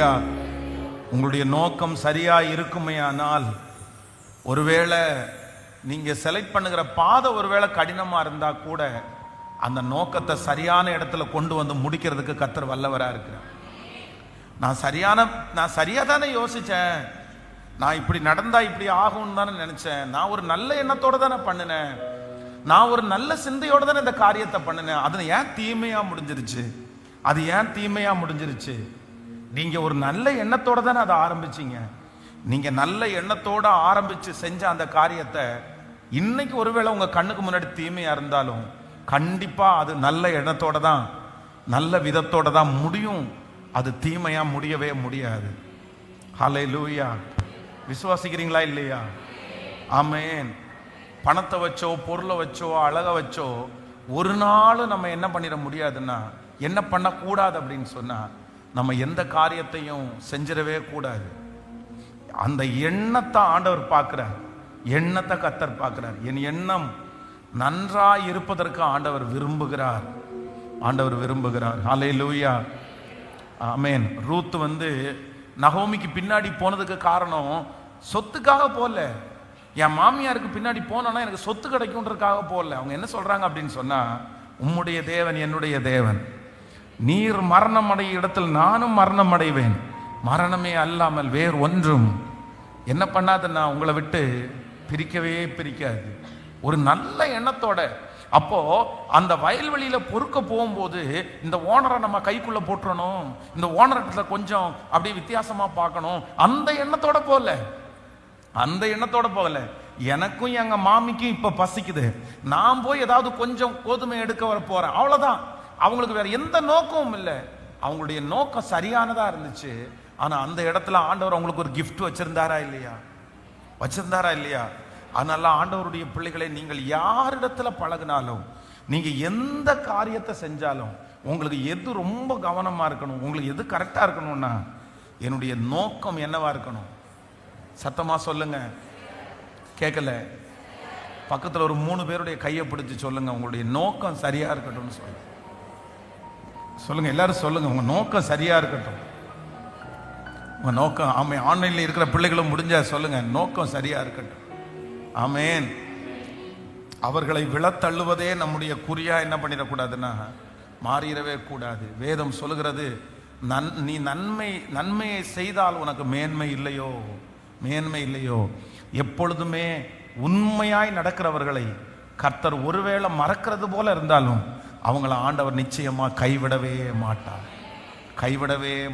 உங்களுடைய நோக்கம் சரியா இருக்குமேயானால், ஒருவேளை நீங்க செலக்ட் பண்ணுகிற பாதை ஒருவேளை கடினமா இருந்தா கூட அந்த நோக்கத்தை சரியான இடத்துல கொண்டு வந்து முடிக்கிறதுக்கு கர்த்தர் வல்லவரா இருக்கிறார். நான் சரியா தானே யோசிச்சேன், நான் இப்படி நடந்தா இப்படி ஆகும்னு தானே நினைச்சேன், நான் ஒரு நல்ல எண்ணத்தோட தானே பண்ணினேன், நான் ஒரு நல்ல சிந்தையோட தானே இந்த காரியத்தை பண்ணினேன், அது ஏன் தீமையா முடிஞ்சிருச்சு? நீங்க ஒரு நல்ல எண்ணத்தோட தானே அதை ஆரம்பிச்சீங்க. நீங்க நல்ல எண்ணத்தோட ஆரம்பிச்சு செஞ்ச அந்த காரியத்தை இன்னைக்கு ஒருவேளை உங்க கண்ணுக்கு முன்னாடி தீமையா இருந்தாலும் கண்டிப்பா அது நல்ல எண்ணத்தோட தான், நல்ல விதத்தோட தான் முடியும். அது தீமையா முடியவே முடியாது. ஹல்லேலூயா. விசுவாசிக்கிறீங்களா இல்லையா? ஆமென். பணத்தை வச்சோ, பொருளை வச்சோ, அழக வச்சோ ஒரு நாள் நம்ம என்ன பண்ணிட முடியாதுன்னா, என்ன பண்ணக்கூடாது அப்படின்னு சொன்னா, நம்ம எந்த காரியத்தையும் செஞ்சிடவே கூடாது. அந்த எண்ணத்தை ஆண்டவர் பார்க்கிறார், எண்ணத்தை கர்த்தர் பார்க்கிறார். என் எண்ணம் நன்றாய் இருப்பதற்கு ஆண்டவர் விரும்புகிறார். ஹல்லேலூயா. ஆமென். ரூத் நகோமிக்கு பின்னாடி போனதுக்கு காரணம் சொத்துக்காக போகல, என் மாமியாருக்கு பின்னாடி போனோன்னா எனக்கு சொத்து கிடைக்கும்ன்றதுக்காக போகல. அவங்க என்ன சொல்றாங்க அப்படின்னு சொன்னா, உம்முடைய தேவன் என்னுடைய தேவன், நீர் மரணம் அடைய இடத்தில் நானும் மரணம் அடைவேன், மரணமே அல்லாமல் வேறு ஒன்றும் என்ன பண்ணாதுன்னா உங்களை விட்டு பிரிக்கவே பிரிக்காது. ஒரு நல்ல எண்ணத்தோட அப்போ அந்த வயல்வெளியில பொறுக்க போகும்போது இந்த ஓனரை நம்ம கைக்குள்ள போட்டுறணும், இந்த ஓனர்கிட்ட கொஞ்சம் அப்படியே வித்தியாசமா பார்க்கணும், அந்த எண்ணத்தோட போகல. எனக்கும் எங்க மாமிக்கும் இப்ப பசிக்குது, நான் போய் ஏதாவது கொஞ்சம் கோதுமை எடுக்க வர போறேன், அவ்வளவுதான். அவங்களுக்கு வேற எந்த நோக்கமும் இல்லை. அவங்களுடைய நோக்கம் சரியானதா இருந்துச்சு. ஆனா அந்த இடத்துல ஆண்டவர் அவங்களுக்கு ஒரு கிஃப்ட் வச்சிருந்தாரா இல்லையா? அதனால ஆண்டவருடைய பிள்ளைகளை, நீங்கள் யாரிடத்துல பழகினாலும், நீங்க எந்த காரியத்தை செஞ்சாலும் உங்களுக்கு எது ரொம்ப கவனமா இருக்கணும், உங்களுக்கு எது கரெக்டா இருக்கணும்னா, என்னுடைய நோக்கம் என்னவா இருக்கணும்? சத்தமா சொல்லுங்க. கேட்கல? பக்கத்துல ஒரு 3 பேருடைய கையை பிடிச்சு சொல்லுங்க, உங்களுடைய நோக்கம் சரியா இருக்கட்டும்னு சொல்லுங்க. எல்லாரும் சொல்லுங்க, உங்க நோக்கம் சரியா இருக்கட்டும். உங்க நோக்கம், ஆமென். ஆன்லைன்ல இருக்கிற பிள்ளைகளும் முடிஞ்சா சொல்லுங்க, நோக்கம் சரியா இருக்கட்டும். ஆமென். அவர்களை விழத்தள்ளுவதே நம்முடைய குறியா என்ன பண்ணிடக்கூடாதுன்னா மாறிடவே கூடாது. வேதம் சொல்லுகிறது, நீ நன்மையை செய்தால் உனக்கு மேன்மை இல்லையோ. எப்பொழுதுமே உண்மையாய் நடக்கிறவர்களை கர்த்தர் ஒருவேளை மறக்கிறது போல இருந்தாலும் அவங்கள ஆண்டவர் நிச்சயமா கைவிடவே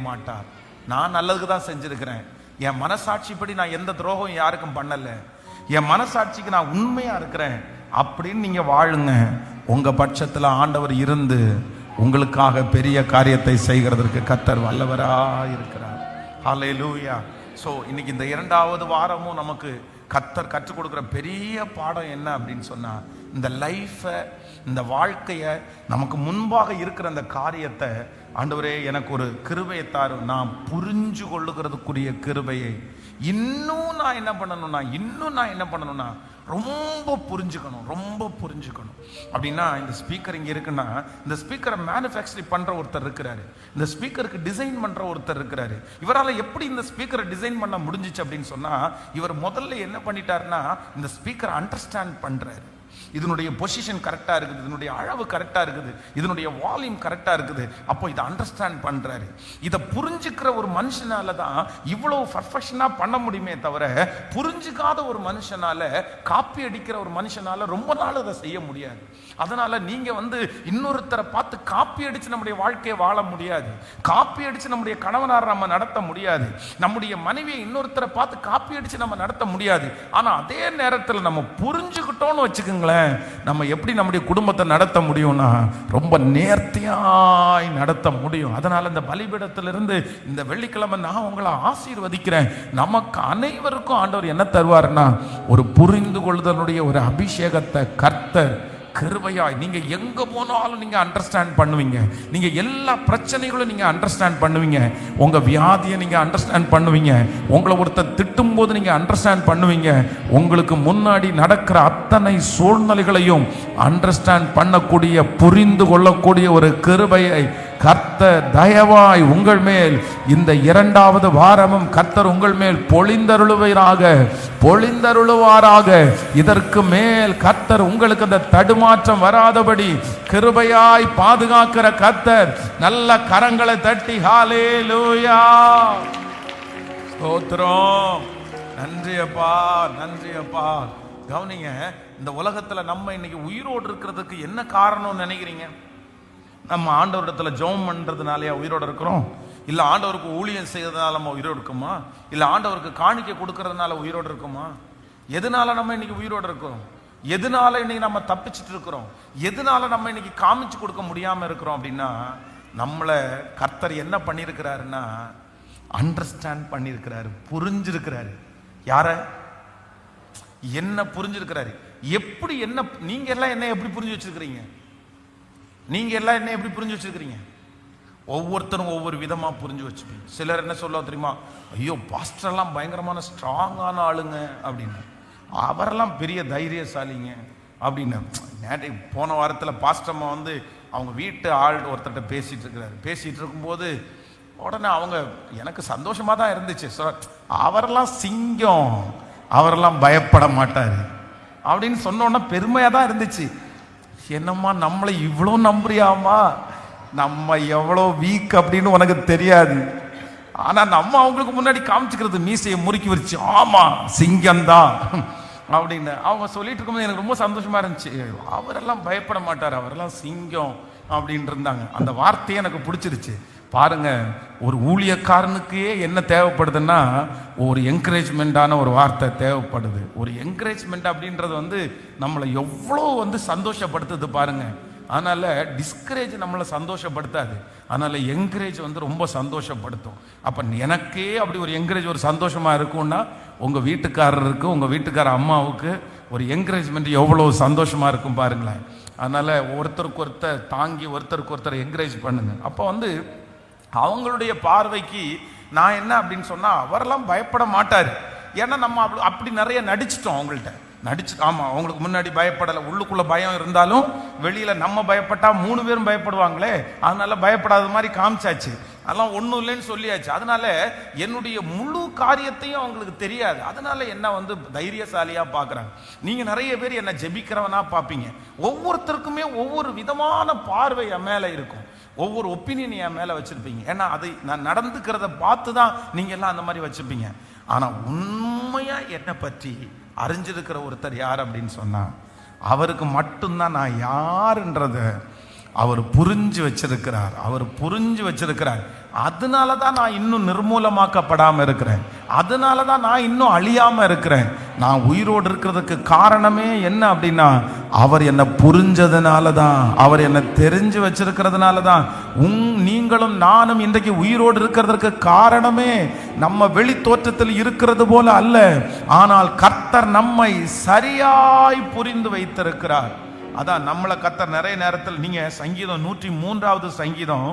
மாட்டார். நான் நல்லதுக்கு தான் செஞ்சிருக்கிறேன், என் மனசாட்சிப்படி நான் எந்த துரோகம் யாருக்கும் பண்ணல, என் மனசாட்சிக்கு நான் உண்மையா இருக்கிறேன் அப்படின்னு நீங்க வாழுங்க. உங்க பட்சத்துல ஆண்டவர் இருந்து உங்களுக்காக பெரிய காரியத்தை செய்கிறதற்கு கர்த்தர் வல்லவரா இருக்கிறார். ஹல்லேலூயா. ஸோ இன்னைக்கு இந்த 2வது வாரமும் நமக்கு கர்த்தர் கற்றுக் கொடுக்குற பெரிய பாடம் என்ன அப்படின்னு சொன்னா, இந்த லைஃபை, இந்த வாழ்க்கையை, நமக்கு முன்பாக இருக்கிற அந்த காரியத்தை ஆண்டவரே எனக்கு ஒரு கிருபையை தாரு, நான் புரிஞ்சு கொள்ளுகிறதுக்குரிய கிருபையை இன்னும் நான் என்ன பண்ணணும்னா ரொம்ப புரிஞ்சுக்கணும். அப்படின்னா இந்த ஸ்பீக்கர் இங்க இருக்குன்னா, இந்த ஸ்பீக்கரை மேனுஃபேக்சரிங் பண்ற ஒருத்தர் இருக்கிறாரு, இந்த ஸ்பீக்கருக்கு டிசைன் பண்ற ஒருத்தர் இருக்கிறாரு. இவரால் எப்படி இந்த ஸ்பீக்கரை டிசைன் பண்ண முடிஞ்சிச்சு அப்படின்னு சொன்னா, இவர் முதல்ல என்ன பண்ணிட்டாருன்னா, இந்த ஸ்பீக்கரை அண்டர்ஸ்டாண்ட் பண்றாரு. இதனுடைய பொசிஷன் கரெக்டா இருக்குது, இதனுடைய அளவு கரெக்டா இருக்குது, இதனுடைய வால்யூம் கரெக்டா இருக்குது. அப்போ இதை அண்டர்ஸ்டாண்ட் பண்றாரு. இதை புரிஞ்சுக்கிற ஒரு மனுஷனால தான் இவ்வளவு பர்ஃபெக்ஷனா பண்ண முடியுமே தவிர, புரிஞ்சுக்காத ஒரு மனுஷனால, காப்பி அடிக்கிற ஒரு மனுஷனால ரொம்ப நாள் அதை செய்ய முடியாது. அதனால நீங்க இன்னொருத்தரை பார்த்து காப்பி அடிச்சு நம்முடைய வாழ்க்கையை வாழ முடியாது, காப்பி அடிச்சு நம்முடைய கணவனார் நம்ம நடத்த முடியாது, நம்முடைய மனைவியை இன்னொருத்தரை பார்த்து காப்பி அடிச்சு நம்ம நடத்த முடியாது. ஆனா அதே நேரத்தில் நம்ம புரிஞ்சுக்கிட்டோம்னு வச்சுக்கோங்களேன், நம்ம எப்படி நம்முடைய குடும்பத்தை நடத்த முடியும்னா ரொம்ப நேர்த்தியாய் நடத்த முடியும். அதனால இந்த பலிபீடத்திலிருந்து இந்த வெள்ளிக்கிழமை நான் உங்களை ஆசீர்வதிக்கிறேன். நமக்கு அனைவருக்கும் ஆண்டவர் என்ன தருவார்னா, ஒரு புரிந்து கொள்ளுதலுடைய ஒரு அபிஷேகத்தை கர்த்தர் கிருபையாய், நீங்க எங்க போனாலும் நீங்க அண்டர்ஸ்டாண்ட் பண்ணுவீங்க, நீங்க எல்லா பிரச்சனைகளும் நீங்க அண்டர்ஸ்டாண்ட் பண்ணுவீங்க, உங்க வியாதியை நீங்க அண்டர்ஸ்டாண்ட் பண்ணுவீங்க, உங்களை ஒருத்தர் திட்டும் போது நீங்க அண்டர்ஸ்டாண்ட் பண்ணுவீங்க, உங்களுக்கு முன்னாடி நடக்கிற அத்தனை சூழ்நிலைகளையும் அண்டர்ஸ்டாண்ட் பண்ணக்கூடிய, புரிந்து கொள்ளக்கூடிய ஒரு கிருபையை கர்த்தர் தயவாய் உங்கள் மேல் இந்த 2வது வாரமும் கர்த்தர் உங்கள் மேல் பொழிந்தருளுவாராக. இதற்கு மேல் கர்த்தர் உங்களுக்கு அந்த தடுமாற்றம் வராதபடி கிருபையாய் பாதுகாக்கிற கர்த்தர். நல்ல கரங்களை தட்டி ஹல்லேலூயா, ஸ்தோத்திரம். நன்றி அப்பா, நன்றி அப்பா. கவனிங்க, இந்த உலகத்துல நம்ம இன்னைக்கு உயிரோடு இருக்கிறதுக்கு என்ன காரணம்னு நினைக்கிறீங்க? நம்ம ஆண்டவரிடத்துல ஜெபம் பண்றதுனாலயா உயிரோடு இருக்கிறோம்? இல்ல ஆண்டவருக்கு ஊழியம் செய்யறதுனால நம்ம உயிரோடு இருக்குமா? இல்ல ஆண்டவருக்கு காணிக்கை கொடுக்கறதுனால உயிரோடு இருக்குமா? எதனால நம்ம இன்னைக்கு உயிரோடு இருக்கிறோம்? எதனால இன்னைக்கு நம்ம தப்பிச்சுட்டு இருக்கிறோம்? எதனால நம்ம இன்னைக்கு காமிச்சு கொடுக்க முடியாம இருக்கிறோம்? அப்படின்னா நம்மளை கர்த்தர் என்ன பண்ணியிருக்கிறாருன்னா அண்டர்ஸ்டாண்ட் பண்ணியிருக்கிறாரு, புரிஞ்சிருக்கிறாரு. யார? என்ன புரிஞ்சிருக்கிறாரு. எப்படி? என்ன நீங்க எல்லாம் என்ன எப்படி புரிஞ்சு வச்சிருக்கிறீங்க? நீங்க எல்லாம் என்ன எப்படி புரிஞ்சு வச்சிருக்கிறீங்க? ஒவ்வொருத்தரும் ஒவ்வொரு விதமா புரிஞ்சு வச்சுப்பீங்க. சிலர் என்ன சொல்ல தெரியுமா? ஐயோ, பாஸ்டர் எல்லாம் பயங்கரமான ஸ்ட்ராங்கான ஆளுங்க அப்படின்னு, அவரெல்லாம் பெரிய தைரியசாலிங்க அப்படின்னு. போன வாரத்தில் பாஸ்டர்மா அவங்க வீட்டு ஆள் ஒருத்தர்கிட்ட பேசிட்டு இருக்கும்போது உடனே அவங்க எனக்கு சந்தோஷமா தான் இருந்துச்சு. அவரெல்லாம் சிங்கம், அவரெல்லாம் பயப்பட மாட்டாரு அப்படின்னு சொன்னோன்னா பெருமையா தான் இருந்துச்சு. என்னம்மா நம்மளை இவ்வளோ நம்புறியாமா? நம்ம எவ்வளோ வீக் அப்படின்னு உனக்கு தெரியாது. ஆனா நம்ம அவங்களுக்கு முன்னாடி காமிச்சுக்கிறது மீசையை முறுக்கி வச்சு, ஆமா சிங்கம்தான் அப்படின்னு அவங்க சொல்லிட்டு இருக்கும்போது எனக்கு ரொம்ப சந்தோஷமா இருந்துச்சு. அவரெல்லாம் பயப்பட மாட்டார், அவரெல்லாம் சிங்கம் அப்படின்னு இருந்தாங்க. அந்த வார்த்தையே எனக்கு பிடிச்சிருச்சு. பாருங்க, ஒரு ஊழியக்காரனுக்கே என்ன தேவைப்படுதுன்னா ஒரு என்கரேஜ்மெண்டான ஒரு வார்த்தை தேவைப்படுது. ஒரு என்கரேஜ்மெண்ட் அப்படின்றது நம்மளை எவ்வளோ சந்தோஷப்படுத்துது பாருங்க. அதனால டிஸ்கரேஜ் நம்மளை சந்தோஷப்படுத்தாது, அதனால என்கரேஜ் ரொம்ப சந்தோஷப்படுத்தும். அப்ப எனக்கே அப்படி ஒரு என்கரேஜ், ஒரு சந்தோஷமா இருக்கும்னா உங்க வீட்டுக்காரருக்கு, உங்க வீட்டுக்கார அம்மாவுக்கு ஒரு என்கரேஜ்மெண்ட் எவ்வளோ சந்தோஷமா இருக்கும் பாருங்களேன். அதனால ஒருத்தருக்கு ஒருத்தர் தாங்கி ஒருத்தருக்கு ஒருத்தர் என்கரேஜ் பண்ணுங்க. அப்போ அவங்களுடைய பார்வைக்கு நான் என்ன அப்படின்னு சொன்னா அவரெல்லாம் பயப்பட மாட்டாரு. ஏன்னா நம்ம அப்படி நிறைய நடிச்சிட்டோம் அவங்கள்ட்ட. ஆமா, அவங்களுக்கு முன்னாடி பயப்படலை, உள்ளுக்குள்ள பயம் இருந்தாலும் வெளியில நம்ம பயப்பட்டா 3 பேரும் பயப்படுவாங்களே, அதனால பயப்படாத மாதிரி காமிச்சாச்சு. அதெல்லாம் ஒன்றும் இல்லைன்னு சொல்லியாச்சு. அதனால என்னுடைய முழு காரியத்தையும் அவங்களுக்கு தெரியாது. அதனால என்ன தைரியசாலியா பார்க்குறாங்க. நீங்க நிறைய பேர் என்ன ஜெபிக்கிறவனா பார்ப்பீங்க. ஒவ்வொருத்தருக்குமே ஒவ்வொரு விதமான பார்வை என் மேல இருக்கும், ஒவ்வொரு ஒப்பீனியன் என் மேல வச்சிருப்பீங்க. ஏன்னா அதை நான் நடந்துக்கிறத பார்த்து தான் நீங்க எல்லாம் அந்த மாதிரி வச்சிருப்பீங்க. ஆனா உண்மையா என்னை பற்றி அறிஞ்சிருக்கிற ஒருத்தர் யார் அப்படின்னு சொன்னா அவருக்கு மட்டும்தான் நான் யாருன்றத அவர் புரிஞ்சு வச்சிருக்கிறார். அதனால தான் நான் இன்னும் நிர்மூலமாக்கப்படாம இருக்கிறேன், அதனால தான் நான் இன்னும் அழியாம இருக்கிறேன். நான் உயிரோடு இருக்கிறதுக்கு காரணமே என்ன அப்படின்னா அவர் என்னை புரிஞ்சதுனால தான், அவர் என்னை தெரிஞ்சு வச்சிருக்கிறதுனால தான். நீங்களும் நானும் இன்றைக்கு உயிரோடு இருக்கிறதுக்கு காரணமே நம்ம வெளி தோற்றத்தில் இருக்கிறது போல அல்ல, ஆனால் கர்த்தர் நம்மை சரியாய் புரிந்து வைத்திருக்கிறார். அதான் நம்மளை கர்த்தர் நிறைய நேரத்தில், நீங்க சங்கீதம் 103வது சங்கீதம்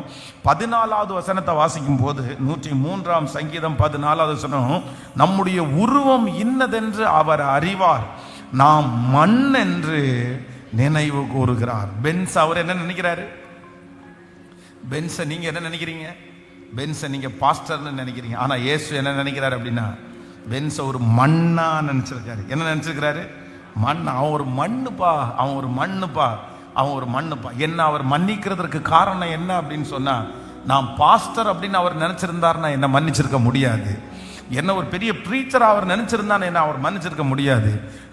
14வது வசனத்தை வாசிக்கும் போது, 103ஆம் சங்கீதம் 14வது வசனம், நம்முடைய உருவம் இன்னதென்று அவர் அறிவார், நாம் மண் என்று நினைவு கூறுகிறார். பென்ஸ் அவர் என்ன நினைக்கிறாரு? பென்ஸை நீங்க என்ன நினைக்கிறீங்க? பென்ஸை நீங்க பாஸ்டர்னு நினைக்கிறீங்க. ஆனா இயேசு என்ன நினைக்கிறாரு அப்படின்னா பென்ஸை ஒரு மண்ணா நினைச்சிருக்காரு. என்ன நினைச்சிருக்கிறாரு? மண். அவன் ஒரு மண்ணுப்பா. என்ன அவர் மன்னிக்கிறதுக்கு காரணம் என்ன அப்படின்னு சொன்னா, நான் பாஸ்டர் அப்படின்னு அவர் நினைச்சிருந்தாருன்னா என்ன மன்னிச்சிருக்க முடியாது. என்ன ஒரு பெரிய ப்ரீச்சர் அவர் நினைச்சிருந்தான்னு என்ன அவர் மன்னிச்சிருக்க முடியாது.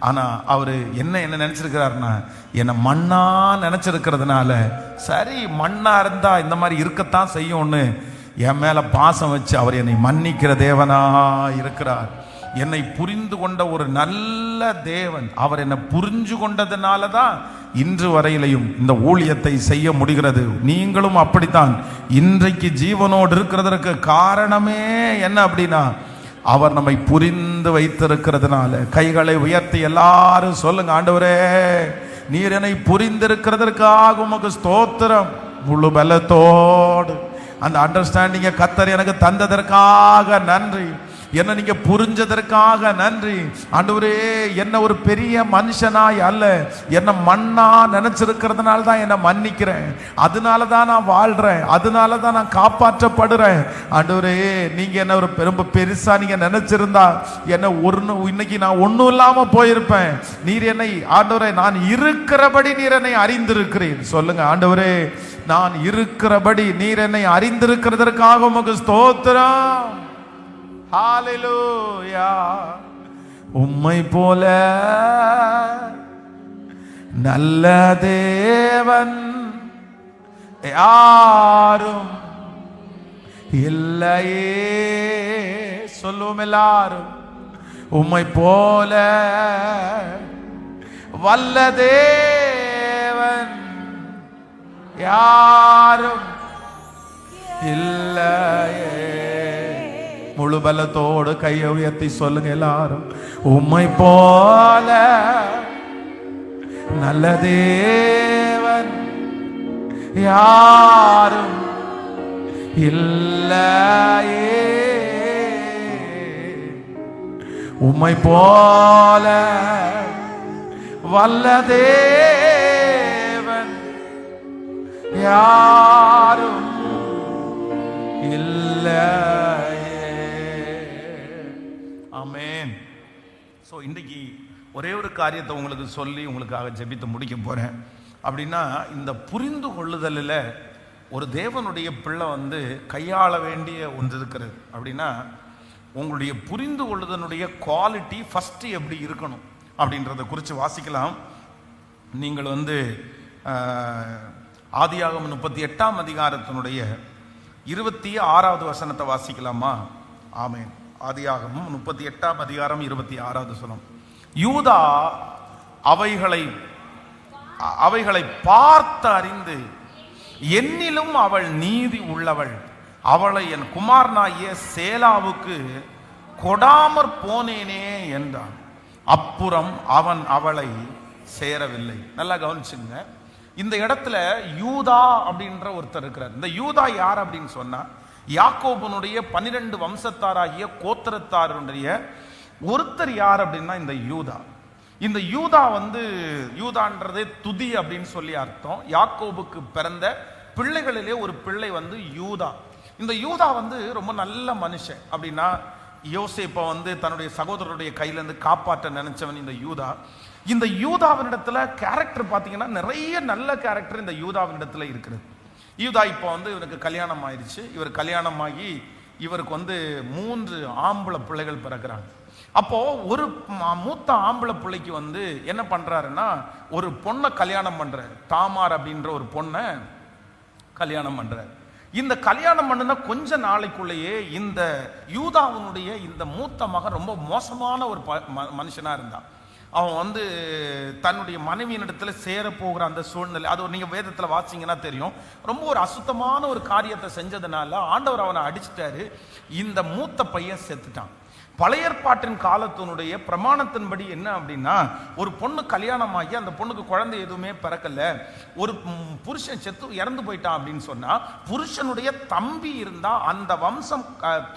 ஆனா அவரு என்ன நினைச்சிருக்கிறாருன்னா என்னை மண்ணா நினைச்சிருக்கிறதுனால, சரி மண்ணா இருந்தா இந்த மாதிரி இருக்கத்தான் செய்யும்னு என் மேல பாசம் வச்சு அவர் என்னை மன்னிக்கிற தேவனா இருக்கிறார். என்னை புரிந்து கொண்ட ஒரு நல்ல தேவன். அவர் என்னை புரிஞ்சு கொண்டதுனால தான் இன்று வரையிலையும் இந்த ஊழியத்தை செய்ய முடிகிறது. நீங்களும் அப்படித்தான் இன்றைக்கு ஜீவனோடு இருக்கிறதற்கு காரணமே என்ன அப்படின்னா அவர் நம்மை புரிந்து வைத்திருக்கிறதுனால. கைகளை உயர்த்தி எல்லாரும் சொல்லுங்க, ஆண்டவரே நீர் என்னை புரிந்திருக்கிறதற்காக உமக்கு ஸ்தோத்திரம். முழு பலத்தோடு அந்த அண்டர்ஸ்டாண்டிங்கை கர்த்தர் எனக்கு தந்ததற்காக நன்றி. என்ன நீங்க புரிஞ்சதற்காக நன்றி ஆண்டவரே. என்ன ஒரு பெரிய மனுஷனாய் அல்ல, என்ன மண்ணா நினைச்சிருக்கிறதுனால தான் என்ன மன்னிக்கிறேன், அதனால தான் நான் வாழ்றேன், அதனால தான் நான் காப்பாற்றப்படுறேன். ஆண்டவரே நீங்க என்ன ஒரு ரொம்ப பெருசா நீங்க நினைச்சிருந்தா என்ன இன்னைக்கு நான் ஒண்ணும் இல்லாம போயிருப்பேன். நீர் என்னை ஆண்டவரே நான் இருக்கிறபடி நீர் என்னை அறிந்திருக்கிறேன். சொல்லுங்க ஆண்டவரே, நான் இருக்கிறபடி நீர் என்னை அறிந்திருக்கிறதற்காக உமக்கு ஸ்தோத்திரம். ஹalleluya. உம்மை போல நல்ல தேவன் யாரும் இல்லையே. சொல்லுவோம் எல்லாரும், உம்மை போல வல்ல தேவன் யாரும் இல்லையே. முழு பலத்தோடு கையை உயர்த்தி சொல்லுங்க எல்லாரும், உம்மை போல நல்ல தேவன் யாரும் இல்லையே. உம்மை போல வல்ல தேவன் யாரும் இல்லையே. ஆமென். ஸோ இன்றைக்கு ஒரே ஒரு காரியத்தை உங்களுக்கு சொல்லி உங்களுக்காக ஜெபித்து முடிக்க போறேன். அப்படின்னா, இந்த புரிந்து கொள்ளுதலில் ஒரு தேவனுடைய பிள்ளை கையாள வேண்டிய ஒன்று இருக்கிறது. அப்படின்னா, உங்களுடைய புரிந்து கொள்ளுதனுடைய குவாலிட்டி ஃபஸ்ட்டு எப்படி இருக்கணும் அப்படின்றத குறித்து வாசிக்கலாம். நீங்கள் ஆதியாகமம் 38ஆம் அதிகாரத்தினுடைய 26வது வசனத்தை வாசிக்கலாமா? ஆமென். ஆதியாகமம் 38ஆம் அதிகாரம் 26வது வசனம். யூதா அவைகளை பார்த்து அறிந்து, என்னிலும் அவள் நீதி உள்ளவள், அவளை என் குமாரனாகிய சேலாவுக்கு கொடாமற் போனேனே என்றான். அப்புறம் அவன் அவளை சேரவில்லை. நல்லா கவனிச்சுங்க. இந்த இடத்துல யூதா அப்படின்ற ஒருத்தர் இருக்கிறார். இந்த யூதா யார் அப்படின்னு சொன்னா, யாக்கோபனுடைய 12 வம்சத்தாராகிய கோத்திரத்தாருடைய ஒருத்தர். யார் அப்படின்னா இந்த யூதா. இந்த யூதா யூதான்றதே துதி அப்படின்னு சொல்லி அர்த்தம். யாக்கோபுக்கு பிறந்த பிள்ளைகளிலே ஒரு பிள்ளை யூதா. இந்த யூதா ரொம்ப நல்ல மனுஷன். அப்படின்னா, யோசேப்பை தன்னுடைய சகோதரருடைய கையிலேருந்து காப்பாற்ற நினைச்சவன் இந்த யூதா. இந்த யூதாவினிடத்துல கேரக்டர் பார்த்தீங்கன்னா நிறைய நல்ல கேரக்டர் இந்த யூதாவினிடத்துல இருக்கிறது. யூதா இப்போ இவருக்கு கல்யாணம் ஆயிடுச்சு. இவர் கல்யாணமாகி இவருக்கு 3 ஆம்பளை பிள்ளைகள் பிறக்கிறாங்க. அப்போ ஒரு மூத்த ஆம்பளை பிள்ளைக்கு என்ன பண்றாருன்னா, ஒரு பொண்ணை கல்யாணம் பண்றாரு. தாமார் அப்படின்ற ஒரு பொண்ணை கல்யாணம் பண்றாரு. இந்த கல்யாணம் பண்ணுனா கொஞ்ச நாளைக்குள்ளேயே இந்த யூதாவினுடைய இந்த மூத்த மகன் ரொம்ப மோசமான ஒரு மனுஷனா இருந்தான். அவன் தன்னுடைய மனைவியினிடத்துல சேர போகிற அந்த சூழ்நிலை, அது நீங்க வேதத்துல வாசிங்கன்னா தெரியும். ரொம்ப ஒரு அசுத்தமான ஒரு காரியத்தை செஞ்சதுனால ஆண்டவர் அவனை அடிச்சிட்டாரு. இந்த மூத்த பையன் செத்துட்டான். பழைய ஏற்பாட்டின் காலத்தினுடைய பிரமாணத்தின்படி என்ன அப்படின்னா, ஒரு பொண்ணு கல்யாணம் ஆகி அந்த பொண்ணுக்கு குழந்தை எதுவுமே பிறக்கல, ஒரு புருஷன் செத்து இறந்து போயிட்டான் அப்படின்னு சொன்னா, புருஷனுடைய தம்பி இருந்தா அந்த வம்சம்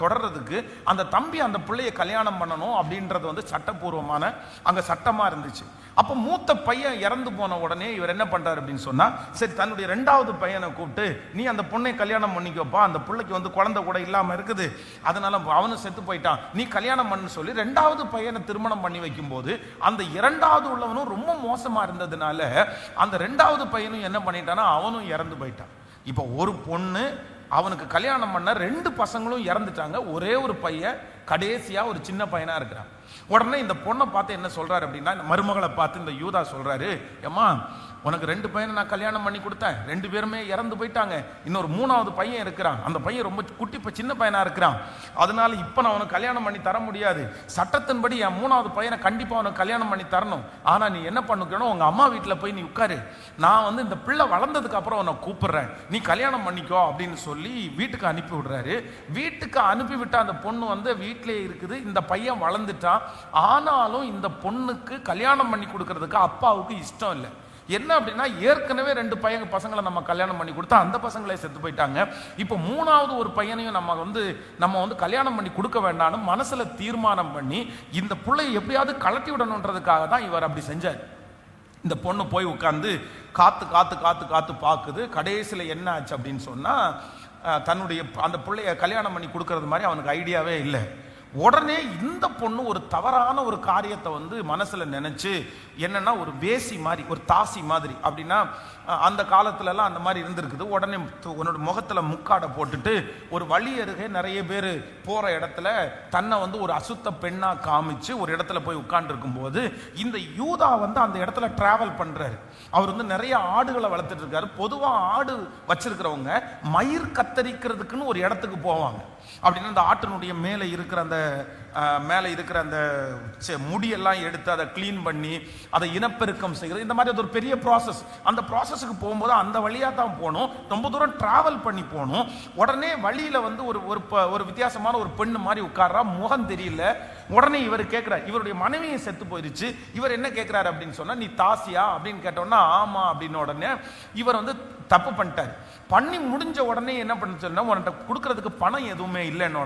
தொடர்றதுக்கு அந்த தம்பி அந்த பிள்ளைய கல்யாணம் பண்ணணும் அப்படின்றது சட்டப்பூர்வமான அங்க சட்டமா இருந்துச்சு. அப்ப மூத்த பையன் இறந்து போன உடனே இவர் என்ன பண்றாரு அப்படின்னு சொன்னா, சரி தன்னுடைய 2வது பையனை கூப்பிட்டு, நீ அந்த பொண்ணை கல்யாணம் பண்ணிக்கப்பா, அந்த பிள்ளைக்கு குழந்தை கூட இல்லாம இருக்குது, அதனால அவனும் செத்து போயிட்டான், நீ கல்யாணம் பண்ணு சொல்லி 2வது பையனை திருமணம் பண்ணி வைக்கும் போது, அந்த 2வது உள்ளவனும் ரொம்ப மோசமா இருந்ததுனால அந்த 2வது பையனும் என்ன பண்ணிட்டானா, அவனும் இறந்து போயிட்டான். இப்ப ஒரு பொண்ணு அவனுக்கு கல்யாணம் பண்ண 2 பசங்களும் இறந்துட்டாங்க. ஒரே ஒரு பையன் கடைசியா ஒரு சின்ன பையனா இருக்கிறான். உடனே இந்த பொண்ணை பார்த்து என்ன சொல்றாரு அப்படின்னா, இந்த மருமகளை பார்த்து இந்த யூதா சொல்றாரு, ஏம்மா உனக்கு 2 பையனை நான் கல்யாணம் பண்ணி கொடுத்தேன், 2 பேருமே இறந்து போயிட்டாங்க, இன்னொரு 3வது பையன் இருக்கிறான், அந்த பையன் ரொம்ப குட்டி சின்ன பையனா இருக்கிறான், அதனால இப்ப நான் உனக்கு கல்யாணம் பண்ணி தர முடியாது, சட்டத்தின்படி என் 3வது பையனை கண்டிப்பா உனக்கு கல்யாணம் பண்ணி தரணும், ஆனா நீ என்ன பண்ணிக்கணும், உங்க அம்மா வீட்டுல போய் நீ உட்காரு, நான் இந்த பிள்ளை வளர்ந்ததுக்கு அப்புறம் உன்னை கூப்பிடுறேன், நீ கல்யாணம் பண்ணிக்கோ அப்படின்னு சொல்லி வீட்டுக்கு அனுப்பி விடுறாரு. வீட்டுக்கு அனுப்பி விட்ட அந்த பொண்ணு வீட்டிலே இருக்குது. இந்த பையன் வளர்ந்துட்டான். ஆனாலும் இந்த பொண்ணுக்கு கல்யாணம் பண்ணி கொடுக்கறதுக்கு அப்பாவுக்கு இஷ்டம் இல்லை. என்ன அப்படின்னா, ஏற்கனவே 2 பசங்களை நம்ம கல்யாணம் பண்ணி கொடுத்தா அந்த பசங்களே செத்து போயிட்டாங்க. இப்போ 3வது ஒரு பையனையும் நம்ம வந்து கல்யாணம் பண்ணி கொடுக்க வேண்டாம்னு மனசுல தீர்மானம் பண்ணி இந்த பிள்ளையை எப்படியாவது கலட்டி விடணுன்றதுக்காக தான் இவர் அப்படி செஞ்சார். இந்த பொண்ணு போய் உட்கார்ந்து காத்து காத்து காத்து காத்து பார்க்குது. கடைசியில் என்ன ஆச்சு அப்படின்னு சொன்னா, தன்னுடைய அந்த பிள்ளைய கல்யாணம் பண்ணி கொடுக்கறது மாதிரி அவனுக்கு ஐடியாவே இல்லை. உடனே இந்த பொண்ணு ஒரு தவறான ஒரு காரியத்தை வந்து மனசுல நினைச்சு, என்னன்னா ஒரு வேசி மாதிரி, ஒரு தாசி மாதிரி, அப்படின்னா அந்த காலத்துலலாம் அந்த மாதிரி இருந்திருக்குது. உடனே உன்னோட முகத்துல முக்காடை போட்டுட்டு ஒரு வழி அருகே நிறைய பேர் போற இடத்துல தன்னை வந்து ஒரு அசுத்த பெண்ணா காமிச்சு ஒரு இடத்துல போய் உட்கார்ந்து இருக்கும் போது, இந்த யூதா வந்து அந்த இடத்துல டிராவல் பண்றாரு. அவர் வந்து நிறைய ஆடுகளை வளர்த்துட்டு இருக்காரு. பொதுவாக ஆடு வச்சிருக்கிறவங்க மயிர் கத்தரிக்கிறதுக்குன்னு ஒரு இடத்துக்கு போவாங்க. அப்படின்னா அந்த ஆட்டினுடைய மேலே இருக்கிற அந்த முடியெல்லாம் எடுத்து அதை கிளீன் பண்ணி அதை இனப்பெருக்கம் செய்கிறது, இந்த மாதிரி அது ஒரு பெரிய ப்ராசஸ். அந்த ப்ராசஸுக்கு போகும்போது அந்த வழியாக தான் போகணும். ரொம்ப தூரம் டிராவல் பண்ணி போகணும். உடனே வழியில் வந்து ஒரு வித்தியாசமான ஒரு பெண்ணு மாதிரி உட்கார்றா, முகம் தெரியல. உடனே இவர் கேட்கிறார், இவருடைய மனைவியும் செத்து போயிருச்சு. இவர் என்ன கேட்கிறாரு அப்படின்னு சொன்னா, நீ தாசியா அப்படின்னு கேட்டோன்னா ஆமா அப்படின்னு உடனே இவர் வந்து தப்பு பண்ணிட்டார். பண்ணி முடிஞ்ச உடனே என்ன பண்ண சொன்னா, உன்கிட்ட கொடுக்கறதுக்கு பணம் எதுவுமே இல்லைன்னு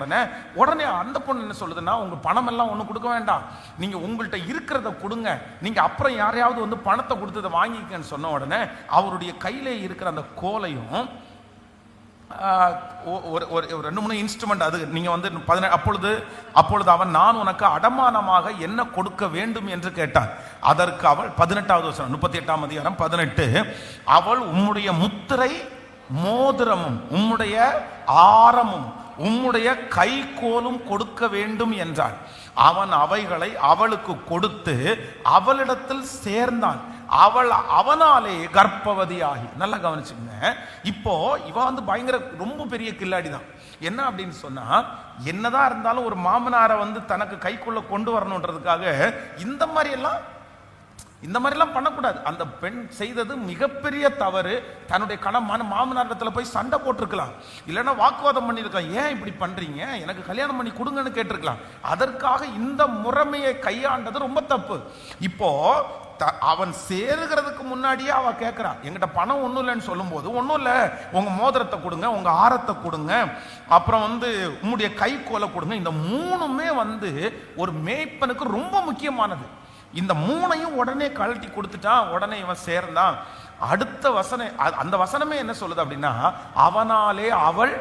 உடனே அந்த பொண்ணு என்ன சொல்லுதுன்னா, உங்க பணம் எல்லாம் ஒன்றும் கொடுக்க வேண்டாம், நீங்க உங்கள்கிட்ட இருக்கிறத கொடுங்க, நீங்க அப்புறம் யாரையாவது வந்து பணத்தை கொடுத்ததை வாங்கிக்கன்னு சொன்ன உடனே அவருடைய கையிலே இருக்கிற அந்த கோலையும் ஒரு 2-3 இன்ஸ்ட்ருமெண்ட், அது நீங்க வந்து அப்பொழுது அவன், நான் உனக்கு அடமானமாக என்ன கொடுக்க வேண்டும் என்று கேட்டான். அதற்கு அவள் 18வது வசனம், 38ஆம் அதிகாரம் 18, அவள் உம்முடைய முத்திரை மோதிரமும் உம்முடைய ஆரமும் உம்முடைய கைகோலும் கொடுக்க வேண்டும் என்றான். அவன் அவைகளை அவளுக்கு கொடுத்து அவளிடத்தில் சேர்ந்தான். அவள் அவனாலே கர்ப்பவதி ஆகி. நல்லா கவனிச்சுங்க. இப்போ இவ வந்து பயங்கர ரொம்ப பெரிய கில்லாடி தான். என்ன அப்படின்னு சொன்னா, என்னதான் இருந்தாலும் ஒரு மாமனாரை வந்து தனக்கு கைக்குள்ள கொண்டு வரணுன்றதுக்காக இந்த மாதிரிலாம் பண்ணக்கூடாது. அந்த பெண் செய்தது மிகப்பெரிய தவறு. தன்னுடைய மாமனாரிடத்துல போய் சண்டை போட்டிருக்கலாம், இல்லைன்னா வாக்குவாதம் பண்ணிருக்கலாம். ஏன் இப்படி பண்றீங்க, எனக்கு கல்யாணம் பண்ணி கொடுங்கன்னு கேட்டிருக்கலாம். அதற்காக இந்த முறைமையை கையாண்டது ரொம்ப தப்பு. இப்போ அவன் சேருகிறதுக்கு முன்னாடியே அவ கேட்கிறா, என்கிட்ட பணம் ஒன்றும் இல்லைன்னு சொல்லும் போது, ஒன்றும் இல்லை, உங்க மோதிரத்தை கொடுங்க, உங்க ஆரத்தை கொடுங்க, அப்புறம் வந்து உங்களுடைய கைக்கோலை கொடுங்க. இந்த 3மே வந்து ஒரு மேய்ப்பனுக்கு ரொம்ப முக்கியமானது. இந்த 3ஐயும் உடனே கழட்டி கொடுத்துட்டான். உடனே இவன் சேர்ந்தான். அடுத்த வசனம், அந்த வசனமே என்ன சொல்லுது அப்படின்னா, அவனாலே அவள்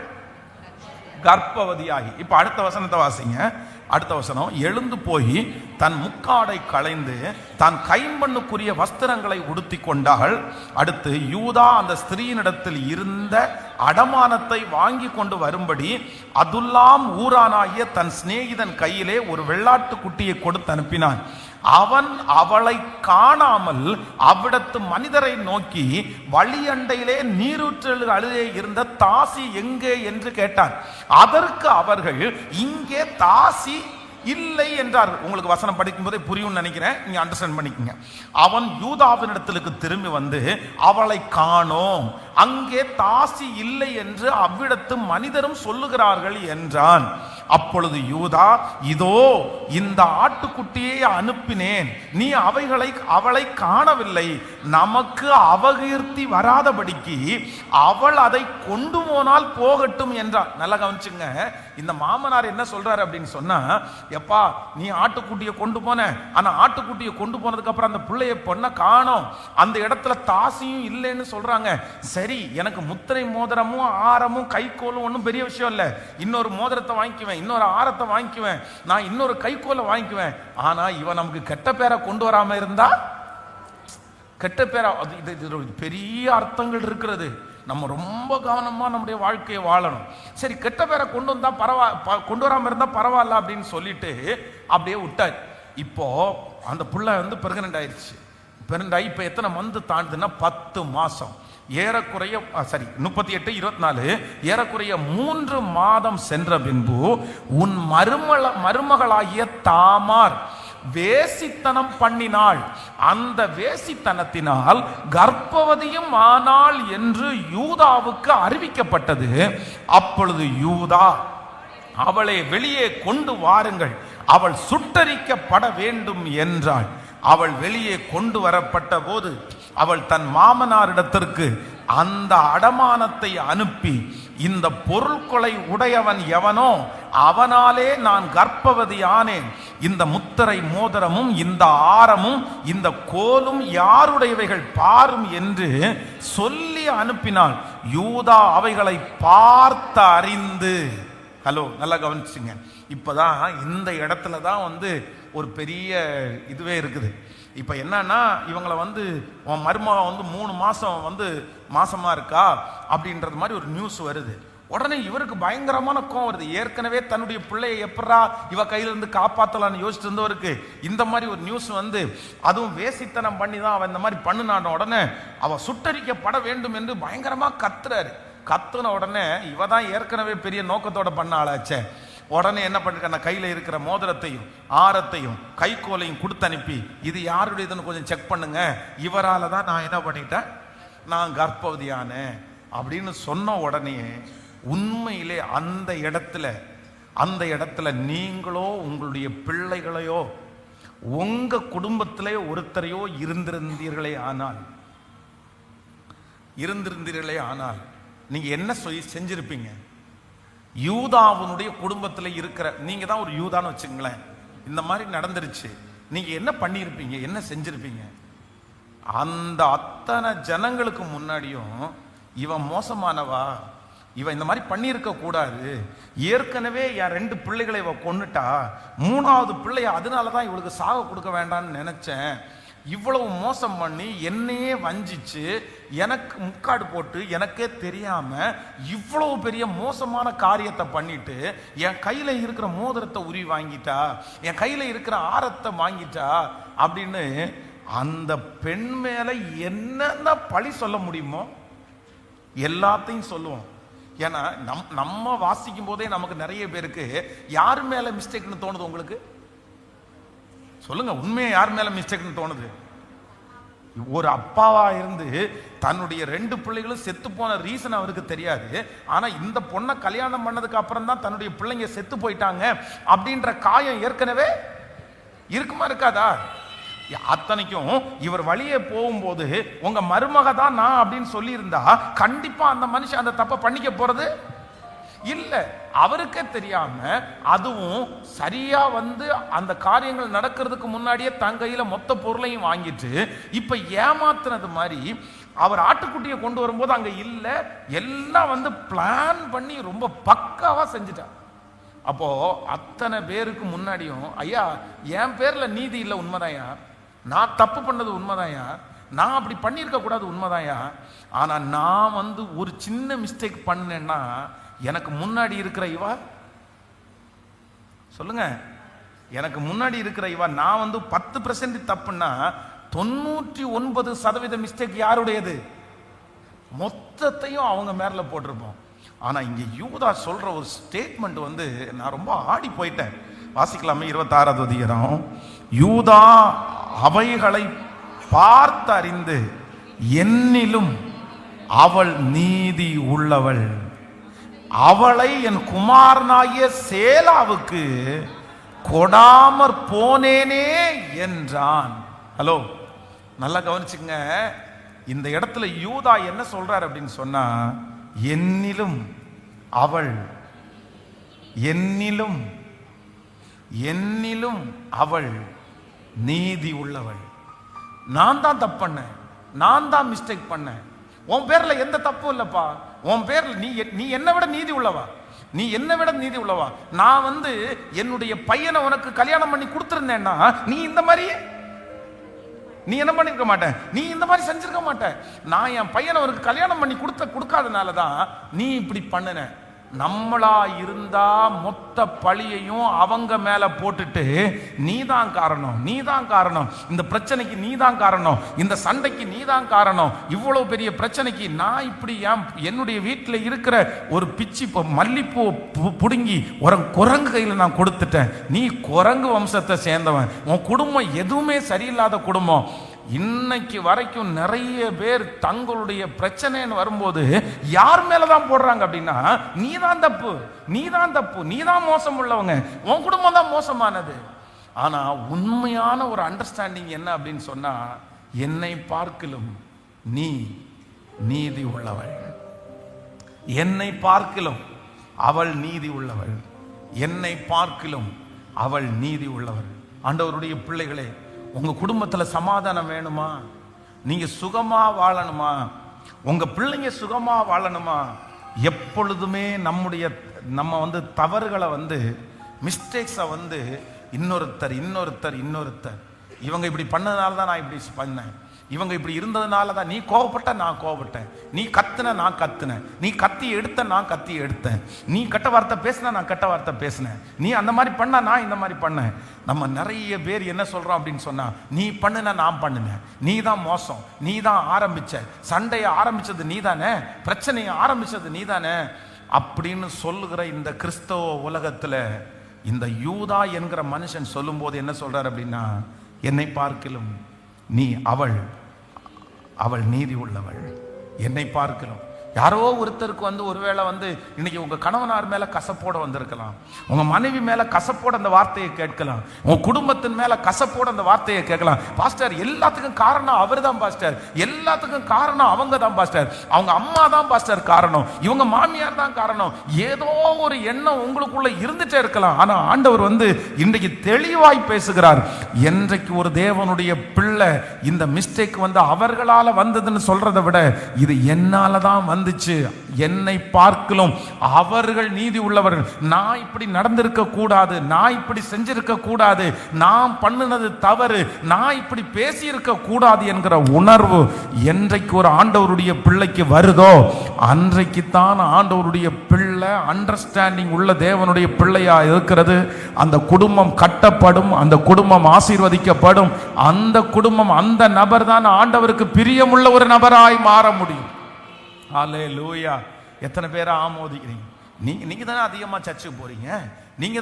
கர்ப்பவதியாகி. இப்ப அடுத்த வசனத்தை வாசிங்க. அடுத்த வசனம், எழுந்து போய் தன் முக்காடை களைந்து தான் கைம்பண்ணுக்குரிய வஸ்திரங்களை உடுத்தி கொண்டாள். அடுத்து யூதா அந்த ஸ்திரீனிடத்தில் இருந்த அடமானத்தை வாங்கி கொண்டு வரும்படி அதுல்லாம் ஊரானாகிய தன் சிநேகிதன் கையிலே ஒரு வெள்ளாட்டு குட்டியை கொடுத்து அனுப்பினான். அவன் அவளை காணாமல் அவ்விடத்து மனிதரை நோக்கி, வழியண்டையிலே நீரூற்றல் அழுதே இருந்த தாசி எங்கே என்று கேட்டான். அதற்கு அவர்கள், இங்கே தாசி இல்லை என்றார்கள். உங்களுக்கு வசனம் படிக்கும் போதே புரியும் நினைக்கிறேன், நீங்க அண்டர்ஸ்டாண்ட் பண்ணிக்கங்க. அவன் யூதாவின் இடத்துக்கு திரும்பி வந்து, அவளை காணோம், அங்கே தாசி இல்லை என்று அவ்விடத்து மனிதரும் சொல்லுகிறார்கள் என்றான். அப்பொழுது யூதா, இதோ இந்த ஆட்டுக்குட்டியை அனுப்பினேன், நீ அவளை காணவில்லை, நமக்கு அபகீர்த்தி வராதபடிக்கு அவள் அதை கொண்டு போனால் போகட்டும் என்றார். நல்லா கவனிச்சுங்க. இந்த மாமனார் என்ன சொல்றாரு அப்படின்னு சொன்னா, எப்பா நீ ஆட்டுக்குட்டியை கொண்டு போன, ஆனா ஆட்டுக்குட்டியை கொண்டு போனதுக்கு அப்புறம் அந்த பிள்ளைய பொண்ண காணோம், அந்த இடத்துல தாசியும் இல்லைன்னு சொல்றாங்க. சரி, எனக்கு முத்திரை மோதிரமும் ஆரமும் கைக்கோலும் ஒன்றும் பெரிய விஷயம் இல்லை, இன்னொரு மோதிரத்தை வாங்கிக்குவேன், இன்னொரு ஆரத்தை வாங்கிக்குவேன், நான் இன்னொரு கைக்கோலை வாங்கிக்குவேன். ஆனா இவன் நமக்கு கெட்ட பேரை கொண்டு வராம இருந்தா, கெட்ட பேரா, இது பெரிய அர்த்தங்கள் இருக்கிறது. நம்ம ரொம்ப கவனமா நம்முடைய வாழ்க்கையை வாழணும். சரி, கெட்ட பேரை கொண்டு வராம இருந்தா பரவாயில்ல அப்படின்னு சொல்லிட்டு அப்படியே விட்டார். இப்போ அந்த புள்ள வந்து பிரெக்னன்ட் ஆயிடுச்சு. பிரெக்னன்ட் ஆகி இப்ப எத்தனை மந்த் தாண்டுதுன்னா 10 மாசம். ஏறக்குறைய 38-24 ஏறக்குறைய 3 மாதம் சென்ற பின்பு உன் மருமகளாகிய தாமார் வேசித்தனம் பண்ணினாள், அந்த வேசித்தனத்தினால் கர்ப்பவதியும் ஆனாள் என்று யூதாவுக்கு அறிவிக்கப்பட்டது. அப்பொழுது யூதா, அவளை வெளியே கொண்டு வாருங்கள், அவள் சுட்டரிக்கப்பட வேண்டும் என்றாள். அவள் வெளியே கொண்டு வரப்பட்ட போது அவள் தன் மாமனாரிடத்திற்கு அந்த அடமானத்தை அனுப்பி, இந்த பொருட்களை உடையவன் எவனோ அவனாலே நான் கர்ப்பவதி ஆனேன், இந்த முத்திரை மோதிரமும் இந்த ஆரமும் இந்த கோலும் யாருடையவைகள் பாரும் என்று சொல்லி அனுப்பினாள். யூதா அவைகளை பார்த்து அறிந்து, ஹலோ நல்லா கவனிச்சுங்க, இப்பதான் இந்த இடத்துல தான் ஒரு பெரிய இதுவே இருக்குது. இப்ப என்னன்னா, இவங்களை உன் மருமக 3 மாசம் மாசமா இருக்கா அப்படின்றது மாதிரி ஒரு நியூஸ் வருது. உடனே இவருக்கு பயங்கரமான கோவம் வருது. ஏற்கனவே தன்னுடைய பிள்ளையை எப்படா இவ கையில இருந்து காப்பாத்தலான்னு யோசிச்சு இருந்தவருக்கு இந்த மாதிரி ஒரு நியூஸ் அதுவும் வேசித்தனம் பண்ணி தான் அவன் இந்த மாதிரி பண்ணுனான உடனே அவ சுட்டரிக்கப்பட வேண்டும் என்று பயங்கரமா கத்துறாரு. கத்துன உடனே இவ தான் ஏற்கனவே பெரிய நோக்கத்தோட பண்ண ஆளாச்சே. உடனே என்ன பண்ணிருக்க, கையில இருக்கிற மோதிரத்தையும் ஆரத்தையும் கைகோலையும் கொடுத்து அனுப்பி, இது யாருடையதுன்னு கொஞ்சம் செக் பண்ணுங்க, இவரால தான் நான் என்ன பண்ணிட்டேன், நான் கர்ப்பவதியான அப்படின்னு சொன்ன உடனே உண்மையிலே அந்த இடத்துல நீங்களோ உங்களுடைய பிள்ளைகளையோ உங்க குடும்பத்திலே ஒருத்தரையோ இருந்திருந்தீர்களே ஆனால் நீங்க என்ன செஞ்சிருப்பீங்க? யூதாவுடைய குடும்பத்தில் இருக்கிற நீங்க தான் ஒரு யூதான்னு வச்சுங்களேன், இந்த மாதிரி நடந்துருச்சு, நீங்க என்ன பண்ணியிருப்பீங்க, என்ன செஞ்சிருப்பீங்க? அந்த அத்தனை ஜனங்களுக்கு முன்னாடியும் இவன் மோசமானவா, இவன் இந்த மாதிரி பண்ணியிருக்க கூடாது, ஏற்கனவே என் 2 பிள்ளைகளை இவ கொன்னுட்டா, 3வது பிள்ளைய அதனாலதான் இவளுக்கு சாக கொடுக்க வேண்டாம்னு நினைச்சேன், இவ்வளவு மோசம் பண்ணி என்னையே வஞ்சிச்சு எனக்கு முக்காடு போட்டு எனக்கே தெரியாம இவ்வளவு பெரிய மோசமான காரியத்தை பண்ணிட்டு என் கையில இருக்கிற மோதிரத்தை உரி வாங்கிட்டா, என் கையில இருக்கிற ஆரத்தை வாங்கிட்டா அப்படின்னு அந்த பெண் மேல என்னென்ன பழி சொல்ல முடியுமோ எல்லாத்தையும் சொல்லுவோம். ஏன்னா நம்ம வாசிக்கும் போதே நமக்கு நிறைய பேருக்கு யார் மேல மிஸ்டேக்னு தோணுது? உங்களுக்கு சொல்லுங்க, உண்மையை யார் மேல மிஸ்டேக்னு தோணுது? ஒரு அப்பாவா இருந்து தன்னுடைய 2 பிள்ளைகளும் செத்து போன ரீசன் அவருக்கு தெரியாது. ஆனா இந்த பொண்ணை கல்யாணம் பண்ணதுக்கு அப்புறம் தான் தன்னுடைய பிள்ளைங்க செத்து போயிட்டாங்க அப்படின்ற காயம் ஏற்கனவே இருக்குமா இருக்காதா? அத்தனைக்கும் இவர் வழியே போகும்போது உங்க மருமக தான் நான் அப்படின்னு சொல்லி இருந்தா கண்டிப்பா அந்த மனுஷன் அந்த தப்பை பண்ணிக்க போறது இல்ல. அவருக்கே தெரியாம அதுவும் சரியா அந்த காரியங்கள் நடக்கிறதுக்கு முன்னாடியே தங்கையில மொத்த பொருளையும் வாங்கிட்டு இப்ப ஏமாத்துனது மாதிரி அவர் ஆட்டுக்குட்டியை கொண்டு வரும்போது அங்க இல்ல, எல்லாம் பிளான் பண்ணி ரொம்ப பக்காவா செஞ்சுட்டார். அப்போ அத்தனை பேருக்கு முன்னாடியும் ஐயா என் பேர்ல நீதி இல்லை, உண்மைதாயா, நான் தப்பு பண்ணது உண்மைதாயா, நான் அப்படி பண்ணியிருக்க கூடாது உண்மைதாயா, ஆனா நான் ஒரு சின்ன மிஸ்டேக் பண்ணேன்னா எனக்கு முன்னாடி இருக்கிற இவா சொல்லுங்க, எனக்கு முன்னாடி இருக்கிற இவா நான் 10% தப்புன்னா 99% மிஸ்டேக் யாருடையது? மொத்தத்தையும் அவங்க மேல போட்டிருப்போம். ஆனா இங்க யூதா சொல்ற ஒரு ஸ்டேட்மெண்ட் நான் ரொம்ப ஆடி போயிட்டேன். வாசிக்கலாமே 26வது அதிகாரம். யூதா அவைகளை பார்த்து அறிந்து என்னிலும் அவள் நீதி உள்ளவள், அவளை என் குமாரனாகிய சேலாவுக்கு கொடாமற் போனேனே என்றான். ஹலோ நல்லா கவனிச்சுங்க, இந்த இடத்துல யூதா என்ன சொல்றார் அப்படின்னு சொன்னா, என்னிலும் அவள், என்னிலும் அவள் நீதி உள்ளவள். நான் தான் தப்பு பண்ணேன், நான் தான் மிஸ்டேக் பண்ணேன், உன் பேர்ல எந்த தப்பும் இல்லப்பா, உன் பேர்ல நீ என்னை விட நீதி உள்ளவா, நீ என்னை விட நீதி உள்ளவா. நான் என்னுடைய பையனை உனக்கு கல்யாணம் பண்ணி கொடுத்துருந்தேன்னா நீ இந்த மாதிரி நீ என்ன பண்ணிருக்க மாட்ட, நீ இந்த மாதிரி செஞ்சிருக்க மாட்ட. நான் என் பையனை உனக்கு கல்யாணம் பண்ணி கொடுக்காதனாலதான் நீ இப்படி பண்ணுன. நம்மளா இருந்தா மொத்த பழியையும் அவங்க மேல போட்டுட்டு நீதான் காரணம், நீதான் காரணம், இந்த பிரச்சனைக்கு நீதான் காரணம், இந்த சண்டைக்கு நீதான் காரணம், இவ்வளவு பெரிய பிரச்சனைக்கு நான் இப்படி என்னுடைய வீட்டில் இருக்கிற ஒரு பிச்சி மல்லிப்பூ புடுங்கி ஒரு குரங்கு கையில் நான் கொடுத்துட்டேன், நீ குரங்கு வம்சத்தை சேர்ந்தவன், உன் குடும்பம் எதுவுமே சரியில்லாத குடும்பம். இன்னைக்கு வரைக்கும் நிறைய பேர் தங்களுடைய பிரச்சனைன்னு வரும்போது யார் மேலதான் போடுறாங்க அப்படின்னா, நீதான் தப்பு, நீதான் தப்பு, நீதான் மோசம் உள்ளவங்க, உன் குடும்பம் தான் மோசமானது. ஆனா உண்மையான ஒரு அண்டர்ஸ்டாண்டிங் என்ன அப்படின்னு சொன்னா, என்னை பார்க்கிலும் நீ நீதி உள்ளவள், என்னை பார்க்கிலும் அவள் நீதி உள்ளவள், என்னை பார்க்கிலும் அவள் நீதி உள்ளவள். ஆண்டவருடைய பிள்ளைகளே, உங்க குடும்பத்துல சமாதானம் வேணுமா? நீங்க சுகமா வாழணுமா? உங்க பிள்ளைங்க சுகமா வாழணுமா? எப்பொழுதுமே நம்ம தவறுகளை மிஸ்டேக்ஸை இன்னொருத்தர் இவங்க இப்படி பண்ணதுனால தான் நான் இப்படி பண்ணேன், இவங்க இப்படி இருந்ததுனால தான் நீ கோவப்பட்ட நான் கோவப்பட்டேன், நீ கத்துன நான் கத்துனேன், நீ கத்தி எடுத்த நான் கத்தி எடுத்தேன், நீ கெட்ட வார்த்தை பேசின நான் கெட்ட வார்த்தை பேசினேன், நீ அந்த மாதிரி பண்ண நான் இந்த மாதிரி பண்ணேன். நம்ம நிறைய பேர் என்ன சொல்றோம் அப்படின்னு சொன்னா, நீ பண்ணுன நான் பண்ணுனேன், நீ தான் மோசம், நீ தான் ஆரம்பிச்ச, சண்டையை ஆரம்பிச்சது நீ தானே, பிரச்சனையை ஆரம்பிச்சது நீ தானே அப்படின்னு சொல்லுகிற இந்த கிறிஸ்தவ உலகத்துல இந்த யூதா என்கிற மனுஷன் சொல்லும் போது என்ன சொல்றாரு அப்படின்னா, என்னை பார்க்கிலும் அவள் நீதி உள்ளவள், என்னை பார்க்கலாம். யாரோ ஒருத்தருக்கு ஒருவேளை இன்னைக்கு உங்க கணவனார் மேல கசப்போட வந்திருக்கலாம், உங்க மனைவி மேல கசப்போட அந்த வார்த்தையை கேட்கலாம், உங்க குடும்பத்தின் மேல கசப்போட அந்த வார்த்தையை கேட்கலாம். பாஸ்டர் எல்லாத்துக்கும் காரணம் அவர் தான் பாஸ்டர், எல்லாத்துக்கும் காரணம் அவங்க தான் பாஸ்டர், அவங்க அம்மா தான் பாஸ்டர் காரணம், இவங்க மாமியார் தான் காரணம். ஏதோ ஒரு எண்ணம் உங்களுக்குள்ள இருந்துட்டே இருக்கலாம். ஆனா ஆண்டவர் இன்றைக்கு தெளிவாய் பேசுகிறார். என்றைக்கு ஒரு தேவனுடைய பிள்ளை இந்த மிஸ்டேக் அவர்களால வந்ததுன்னு சொல்றதை விட இது என்னாலதான் என்னை பார்க்கலாம் அவர்கள் நீதி உள்ளவர்கள், நான் இப்படி நடந்திருக்க கூடாது, நான் இப்படி செஞ்சிருக்க கூடாது, நான் பண்ணினது தவறு, நான் இப்படி பேசி இருக்க கூடாது என்கிற உணர்வு என்றைக்கு ஒரு ஆண்டவருடைய பிள்ளைக்கு வருதோ அன்றைக்கு தான் ஆண்டவருடைய பிள்ளை அண்டர்ஸ்டாண்டிங் உள்ள தேவனுடைய பிள்ளையா இருக்கிறது. அந்த குடும்பம் கட்டப்படும், அந்த குடும்பம் ஆசீர்வதிக்கப்படும், அந்த குடும்பம் அந்த நபர் தான் ஆண்டவருக்கு பிரியமுள்ள ஒரு நபராய் மாற முடியும். ஹல்லேலூயா. எத்தனை பேரை ஆமோதிக்கிறீங்க? நீங்க தானே அதிகமா சர்ச்சுக்கு போறீங்க, நீங்க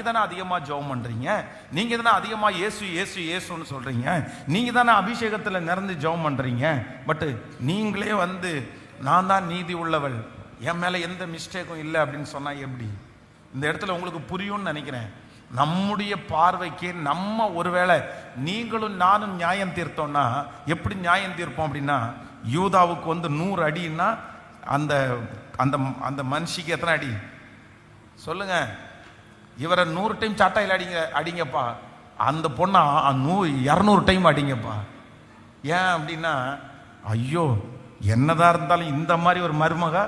தானே அதிகமா ஜெபம் பண்றீங்க, நீங்க தானே அதிகமா இயேசு இயேசு இயேசுன்னு சொல்றீங்க, நீங்க தானே அபிஷேகத்துல நிறந்து ஜெபம் பண்றீங்க. பட் நீங்களே நான் தான் நீதி உள்ளவள், என் மேல எந்த மிஸ்டேக்கும் இல்லை அப்படின்னு சொன்னா எப்படி? இந்த இடத்துல உங்களுக்கு புரியும்னு நினைக்கிறேன். நம்முடைய பார்வைக்கு நம்ம ஒருவேளை நீங்களும் நானும் நியாயம் தீர்த்தோம்னா எப்படி நியாயம் தீர்ப்போம் அப்படின்னா, யூதாவுக்கு 100 அடின்னா அந்த அந்த அந்த மனுஷிக்கு எத்தனை அடி சொல்லுங்க? இவரை 100 டைம் சாட்டையில் அடிங்கப்பா, அந்த பொண்ணை 200 டைம் அடிங்கப்பா. ஏன் அப்படின்னா, ஐயோ என்னதான் இருந்தாலும் இந்த மாதிரி ஒரு மருமக,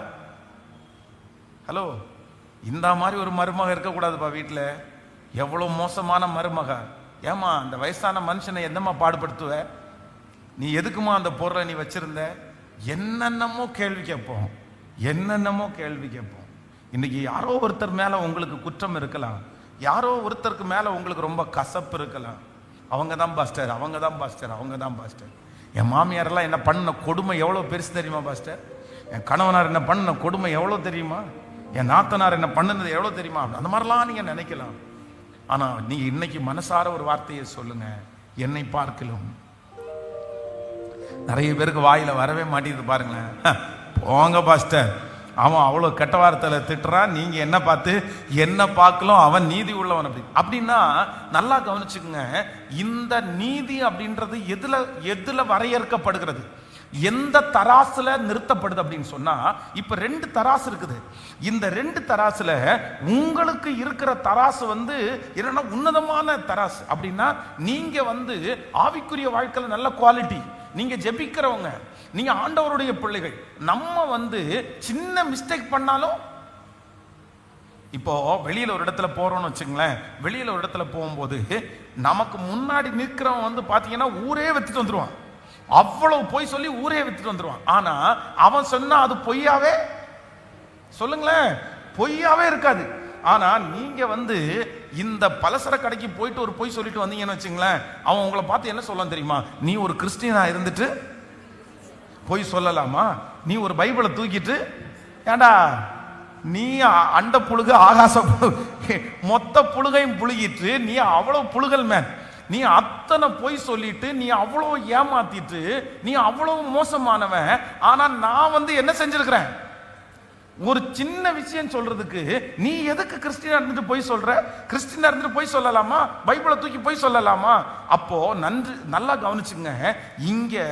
ஹலோ இந்த மாதிரி ஒரு மருமக இருக்கக்கூடாதுப்பா வீட்டில். எவ்வளோ மோசமான மருமக. ஏமா அந்த வயசான மனுஷனை என்னம்மா பாடுபடுத்துவ? நீ எதுக்குமா அந்த பொருளை நீ வச்சிருந்த? என்னென்னமோ கேள்வி கேட்போம், என்னென்னமோ கேள்வி கேட்போம். இன்னைக்கு யாரோ ஒருத்தர் மேல உங்களுக்கு குற்றம் இருக்கலாம், யாரோ ஒருத்தருக்கு மேல உங்களுக்கு ரொம்ப கசப்பு இருக்கலாம். அவங்க தான் பாஸ்டர், அவங்க தான் பாஸ்டர், அவங்க தான் பாஸ்டர். என் மாமியாரெல்லாம் என்ன பண்ண கொடுமை எவ்வளோ பெருசு தெரியுமா பாஸ்டர்? என் கணவனார் என்ன பண்ண கொடுமை எவ்வளோ தெரியுமா? என் நாத்தனார் என்ன பண்ணுனது எவ்வளோ தெரியுமா? அந்த மாதிரிலாம் நீங்க நினைக்கலாம். ஆனா நீங்க இன்னைக்கு மனசார ஒரு வார்த்தையை சொல்லுங்க, என்னை பார்க்கலாம். நிறைய பேருக்கு வாயில வரவே மாட்டேங்குது பாருங்களேன். போங்க பாஸ்டர், அவன் அவ்வளோ கெட்ட வார்த்தையில திட்டுறான், நீங்க என்ன பார்த்து என்ன பார்க்கலாம், அவன் நீதி உள்ளவன் அப்படின்னா நல்லா கவனிச்சுக்குங்க. இந்த நீதி அப்படின்றது எதுல வரையறுக்கப்படுகிறது, எந்த தராசுல நிறுத்தப்படுது அப்படின்னு சொன்னா, இப்ப 2 தராசு இருக்குது. இந்த 2 தராசுல உங்களுக்கு இருக்கிற தராசு என்னன்னா உன்னதமான தராசு. அப்படின்னா நீங்க ஆவிக்குரிய வாழ்க்கையில நல்ல குவாலிட்டி, நீங்க ஜெபிக்கிறவங்க, நீங்க ஆண்டவருடைய பிள்ளைகள். நம்ம சின்ன மிஸ்டேக் பண்ணாலும், இப்போ வெளியில ஒரு இடத்துல போறோம்னு வச்சுங்களேன், வெளியில ஒரு இடத்துல போகும்போது நமக்கு முன்னாடி நிற்கிறவன் பாத்தீங்கன்னா ஊரே வித்துட்டு வந்துருவான், அவ்வளவு பொய் சொல்லி ஊரே வித்துட்டு வந்துருவான். ஆனா அவன் சொன்னா அது பொய்யாவே, சொல்லுங்களேன், பொய்யாவே இருக்காது. ஆனா நீங்க இந்த பலசர கடைக்கு போயிட்டு ஒரு பொய் சொல்லிட்டு வந்தீங்கன்னு வச்சுங்களேன், அவன் உங்களை பார்த்து என்ன சொல்லலாம் தெரியுமா? நீ ஒரு கிறிஸ்டியனா இருந்துட்டு பொய் சொல்லலாமா? நீ ஒரு பைபிளை தூக்கிட்டு, ஏண்டா நீ அண்ட புழுகு ஆகாச மொத்த புழுகையும் புழுகிட்டு, நீ அவ்வளவு புழுகல் மேன், நீ அத்தனை பொய் சொல்லிட்டு, நீ அவ்வளவு ஏமாத்திட்டு, நீ அவ்வளவு மோசமானவன். ஆனா நான் என்ன செஞ்சிருக்கிறேன்? ஒரு சின்ன விஷயம் சொல்றதுக்கு நீ எதுக்கு கிறிஸ்டியனா இருந்துட்டு போய் சொல்ற? கிறிஸ்டியனா இருந்துட்டு போய் சொல்லலாமா? பைபிளை தூக்கி போய் சொல்லலாமா? அப்போ நல்லா கவனிச்சுங்க. இங்க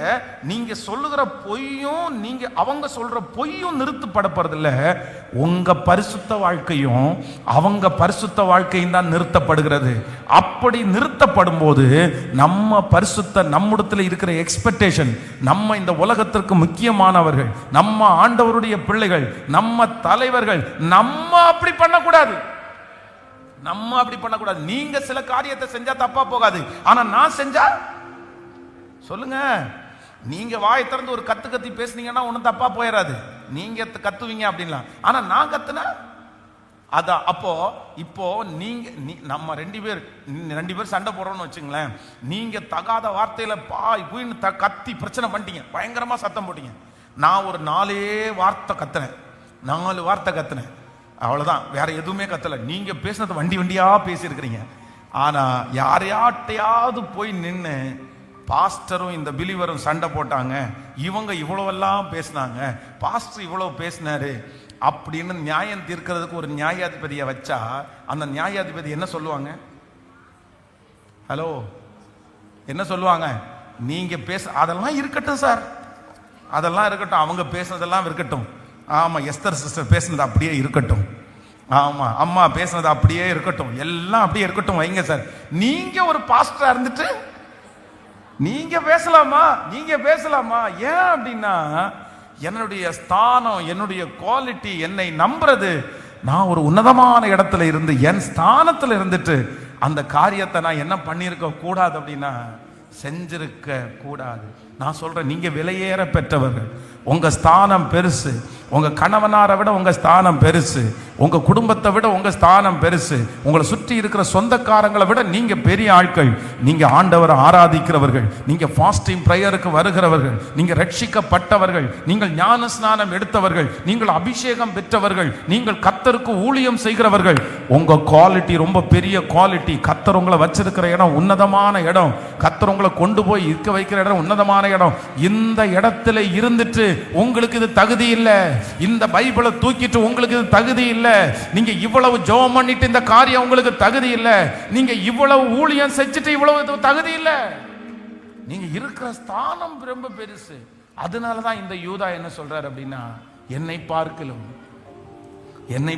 நீங்க சொல்லுகிற பொய்யும் நீங்க அவங்க சொல்ற பொய்யும் நிறுத்தப்படப்படுறதில்ல. உங்க பரிசுத்த வாழ்க்கையும் அவங்க பரிசுத்த வாழ்க்கையும் தான் நிறுத்தப்படுகிறது. அப்படி நிறுத்தப்படும் போது நம்ம பரிசுத்த நம்மிடத்தில் இருக்கிற எக்ஸ்பெக்டேஷன், நம்ம இந்த உலகத்திற்கு முக்கியமானவர்கள், நம்ம ஆண்டவருடைய பிள்ளைகள், நம்ம தலைவர்கள், நம்ம அப்படி பண்ணக்கூடாது. நம்ம அப்படி பண்ணக்கூடாது. நீங்க சில காரியத்தை செஞ்சா தப்பா போகாது. ஆனா நான் செஞ்சா சொல்லுங்க, நீங்க வாய் திறந்து ஒரு கத்தி பேசுனீங்கன்னா ஒன்னும் தப்பா போயிடாது. நீங்க கத்துவீங்க அப்படின்லாம். ஆனா நான் கத்துனா அதான். அப்போ இப்போ நீங்க நம்ம ரெண்டு பேர் சண்டை போடுறோம்னு வச்சுங்களேன். நீங்க தகாத வார்த்தையில கத்தி பிரச்சனை பண்ணிட்டீங்க, பயங்கரமா சத்தம் போட்டீங்க. நான் ஒரு 4 வார்த்தை கத்துனேன், அவ்வளவுதான். வேற எதுவுமே கத்தல. நீங்க பேசினது வண்டியா பேசியிருக்கிறீங்க. ஆனா யாரையாட்டையாவது போய் நின்று பாஸ்டரும் இந்த பிலீவரும் சண்டை போட்டாங்க, இவங்க இவ்வளவெல்லாம் பேசினாங்க, பாஸ்டர் இவ்வளவு பேசினாரு அப்படின்னு நியாயம் தீர்க்கிறதுக்கு ஒரு நியாயாதிபதியை வச்சா அந்த நியாயாதிபதி என்ன சொல்லுவாங்க? ஹலோ, என்ன சொல்லுவாங்க? நீங்க அதெல்லாம் இருக்கட்டும் சார், அதெல்லாம் இருக்கட்டும், அவங்க பேசுனதெல்லாம் இருக்கட்டும். ஆமா, எஸ்தர் சிஸ்டர் பேசுனது அப்படியே இருக்கட்டும், ஆமா அம்மா பேசுனது அப்படியே இருக்கட்டும், எல்லாம் அப்படியே இருக்கட்டும் வைங்க சார். நீங்க ஒரு பாஸ்டரா இருந்துட்டு நீங்க பேசலாமா? ஏன் அப்படின்னா என்னுடைய ஸ்தானம், என்னுடைய குவாலிட்டி, என்னை நம்புறது, நான் ஒரு உன்னதமான இடத்துல இருந்து என் ஸ்தானத்துல இருந்துட்டு அந்த காரியத்தை நான் என்ன பண்ணியிருக்க கூடாது அப்படின்னா செஞ்சிருக்க கூடாது. நான் சொல்றேன், நீங்க விலையேற பெற்றவர்கள். உங்க ஸ்தானம் பெருசு. உங்க கணவனாரை விட உங்க ஸ்தானம் பெருசு. உங்க குடும்பத்தை விட உங்க ஸ்தானம் பெருசு. உங்களை சுற்றி இருக்கிற சொந்தக்காரங்களை விட நீங்க பெரிய ஆட்கள். நீங்க ஆண்டவரை ஆராதிக்கிறவர்கள், நீங்க ஃபாஸ்டிங் பிரேயருக்கு வருகிறவர்கள், நீங்க ரட்சிக்கப்பட்டவர்கள், நீங்கள் ஞான ஸ்நானம் எடுத்தவர்கள், நீங்கள் அபிஷேகம் பெற்றவர்கள், நீங்கள் கர்த்தருக்கு ஊழியம் செய்கிறவர்கள். உங்க குவாலிட்டி ரொம்ப பெரிய குவாலிட்டி. கர்த்தர் உங்களை வச்சிருக்கிற இடம் உன்னதமான இடம். கர்த்தர் உங்களை கொண்டு போய் இருக்க வைக்கிற இடம் உன்னதமான இடம். இந்த இடத்துல இருந்துட்டு உங்களுக்கு இது தகுதி இல்லை, இந்த பைபிளை தூக்கிட்டு உங்களுக்கு இது தகுதி இல்லை, நீங்க இவ்வளவு ஜெபம் பண்ணிட்டு இந்த காரியம் உங்களுக்கு தகுதி இல்லை, நீங்க இவ்வளவு ஊழியம் செஞ்சுட்டு இவ்வளவு தகுதி இல்லை, நீங்க இருக்கிற ஸ்தானம் ரொம்ப பெருசு. அதனாலதான் இந்த யூதா என்ன சொல்றாரு அப்படின்னா, என்னை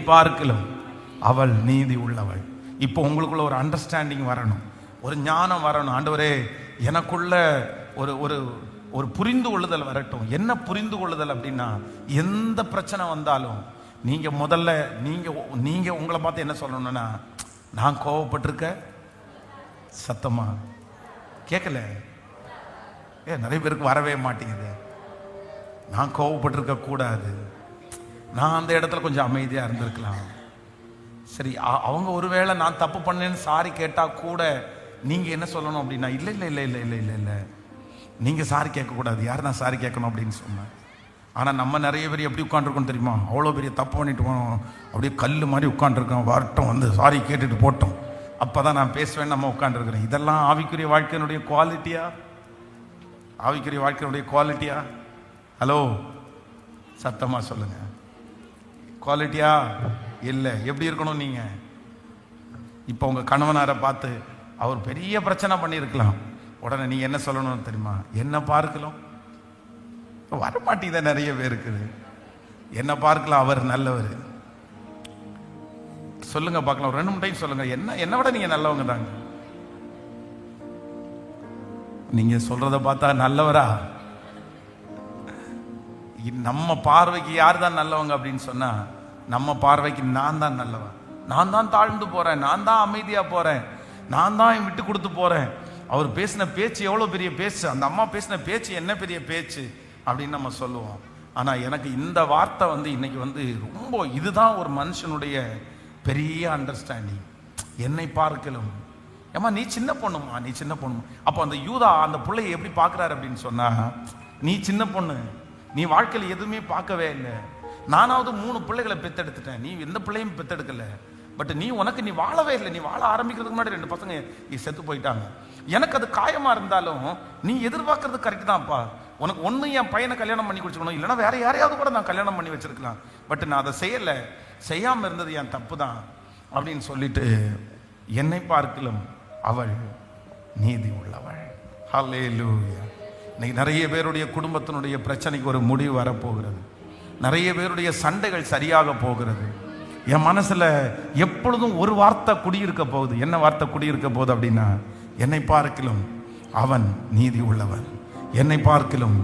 பார்க்கலும் அவள் நீதி உள்ளவள். இப்போ உங்களுக்குள்ள ஒரு அண்டர்ஸ்டாண்டிங் வரணும், ஒரு ஞானம் வரணும். ஆண்டவரே, எனக்குள்ள ஒரு ஒரு ஒரு புரிந்து கொள்ளுதல் வரட்டும். என்ன புரிந்து கொள்ளுதல் அப்படின்னா, எந்த பிரச்சனை வந்தாலும் நீங்க முதல்ல நீங்க உங்களை பார்த்து என்ன சொல்லணும்னா, நான் கோவப்பட்டிருக்க சத்தமா கேட்கல. நிறைய பேருக்கு வரவே மாட்டேங்குது. நான் கோவப்பட்டிருக்க கூடாது, நான் அந்த இடத்துல கொஞ்சம் அமைதியா இருந்திருக்கலாம். சரி, அவங்க ஒருவேளை நான் தப்பு பண்ணேன்னு சாரி கேட்டா கூட நீங்க என்ன சொல்லணும் அப்படின்னா, இல்லை இல்லை இல்லை இல்லை இல்லை இல்லை இல்லை, நீங்க சாரி கேட்கக்கூடாது, யார் நான் சாரி கேட்கணும் அப்படின்னு சொன்னேன். ஆனால் நம்ம நிறைய பேர் எப்படி உட்காந்துருக்கோம் தெரியுமா? அவ்வளோ பெரிய தப்பு பண்ணிட்டு போனோம், அப்படியே கல் மாதிரி உட்காந்துருக்கோம். வரட்டும், வந்து சாரி கேட்டுட்டு போட்டோம், அப்போ தான் நான் பேசுவேன், நம்ம உட்காந்துருக்கிறேன். இதெல்லாம் ஆவிக்குரிய வாழ்க்கையினுடைய குவாலிட்டியா? ஹலோ, சத்தமாக சொல்லுங்க, குவாலிட்டியா இல்லை? எப்படி இருக்கணும் நீங்க? இப்போ உங்க கணவனாரை பார்த்து அவர் பெரிய பிரச்சனை பண்ணியிருக்கலாம், உடனே நீங்க என்ன சொல்லணும்னு தெரியுமா? என்ன பார்க்கலாம் வரமாட்டேங்குத நிறைய பேர் இருக்குது. என்ன பார்க்கலாம், அவர் நல்லவர். சொல்லுங்க பார்க்கலாம், 2-3 டைம் சொல்லுங்க, என்ன விட நீங்க நல்லவங்க தாங்க. நீங்க சொல்றத பார்த்தா நல்லவரா? நம்ம பார்வைக்கு யார் தான் நல்லவங்க அப்படின்னு சொன்னா, நம்ம பார்வைக்கு நான் தான் நல்லவன், நான் தான் தாழ்ந்து போறேன், நான் தான் அமைதியா போறேன், நான் தான் விட்டு கொடுத்து போறேன். அவர் பேசின பேச்சு எவ்வளவு பெரிய பேச்சு, அந்த அம்மா பேசின பேச்சு என்ன பெரிய பேச்சு அப்படின்னு நம்ம சொல்லுவோம். ஆனா எனக்கு இந்த வார்த்தை இன்னைக்கு ரொம்ப, இதுதான் ஒரு மனுஷனுடைய பெரிய அண்டர்ஸ்டாண்டிங். என்னை பார்க்கலும், ஏமா நீ சின்ன பொண்ணுமா, நீ சின்ன பொண்ணு. அப்போ அந்த யூதா அந்த பிள்ளையை எப்படி பார்க்கிறாரு அப்படின்னு சொன்னா, நீ சின்ன பொண்ணு, நீ வாழ்க்கையில் எதுவுமே பார்க்கவே இல்லை. நானாவது 3 பிள்ளைகளை பெத்தெடுத்துட்டேன், நீ எந்த பிள்ளையும் பெத்தெடுக்கல. பட் நீ வாழவே இல்லை. நீ வாழ ஆரம்பிக்கிறதுக்கு முன்னாடி 2 பசங்க செத்து போயிட்டாங்க. எனக்கு அது காயமா இருந்தாலும் நீ எதிர்பார்க்கறது கரெக்ட் தான்ப்பா. உனக்கு ஒன்று என் பையனை கல்யாணம் பண்ணி கொடுத்துக்கணும், இல்லைன்னா வேற யாரையாவது கூட நான் கல்யாணம் பண்ணி வச்சிருக்கலாம், பட் நான் அதை செய்யலை, செய்யாமல் இருந்தது என் தப்பு தான் அப்படின்னு சொல்லிட்டு என்னை பார்க்கலும் அவள் நீதி உள்ளவள். ஹல்லேலூயா. இன்னைக்கு நிறைய பேருடைய குடும்பத்தினுடைய பிரச்சனைக்கு ஒரு முடிவு வரப்போகிறது. நிறைய பேருடைய சண்டைகள் சரியாக போகிறது. என் மனசுல எப்பொழுதும் ஒரு வார்த்தை குடியிருக்க போகுது. என்ன வார்த்தை குடியிருக்க போகுது அப்படின்னா, என்னை பார்க்கலும் அவன் நீதி உள்ளவன், என்னை பார்க்கலும்